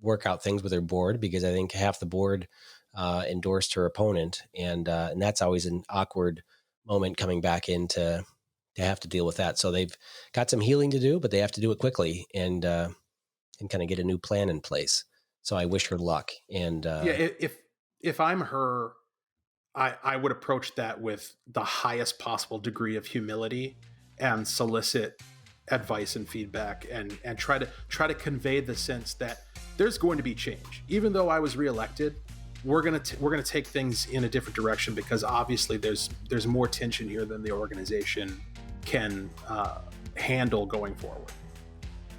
[SPEAKER 2] work out things with her board, because I think half the board endorsed her opponent, and that's always an awkward moment coming back in to have to deal with that. So they've got some healing to do, but they have to do it quickly and kind of get a new plan in place. So I wish her luck. And
[SPEAKER 5] if I'm her, I would approach that with the highest possible degree of humility and solicit advice and feedback, and try to convey the sense that there's going to be change. Even though I was reelected, we're gonna take things in a different direction, because obviously there's more tension here than the organization can handle going forward.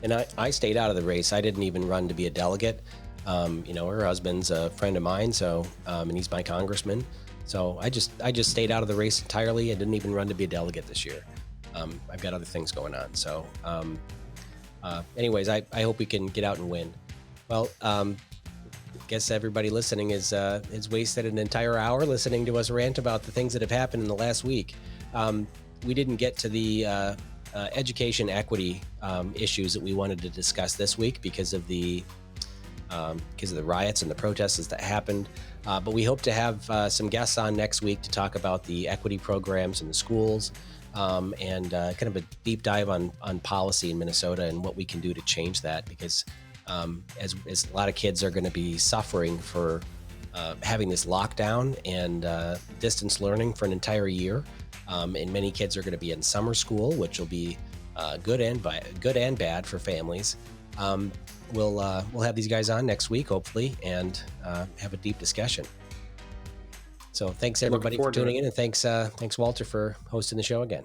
[SPEAKER 2] And I stayed out of the race. I didn't even run to be a delegate. Her husband's a friend of mine, so and he's my congressman. So I just stayed out of the race entirely. I didn't even run to be a delegate this year. I've got other things going on. So anyways, I hope we can get out and win. Well, I guess everybody listening is wasted an entire hour listening to us rant about the things that have happened in the last week. We didn't get to the education equity issues that we wanted to discuss this week because of the riots and the protests that happened. But we hope to have some guests on next week to talk about the equity programs in the schools, and kind of a deep dive on policy in Minnesota and what we can do to change that, because as a lot of kids are going to be suffering for having this lockdown and distance learning for an entire year, and many kids are going to be in summer school, which will be good and bad for families. We'll have these guys on next week, hopefully, and have a deep discussion. So thanks everybody for tuning in, and thanks Walter for hosting the show again.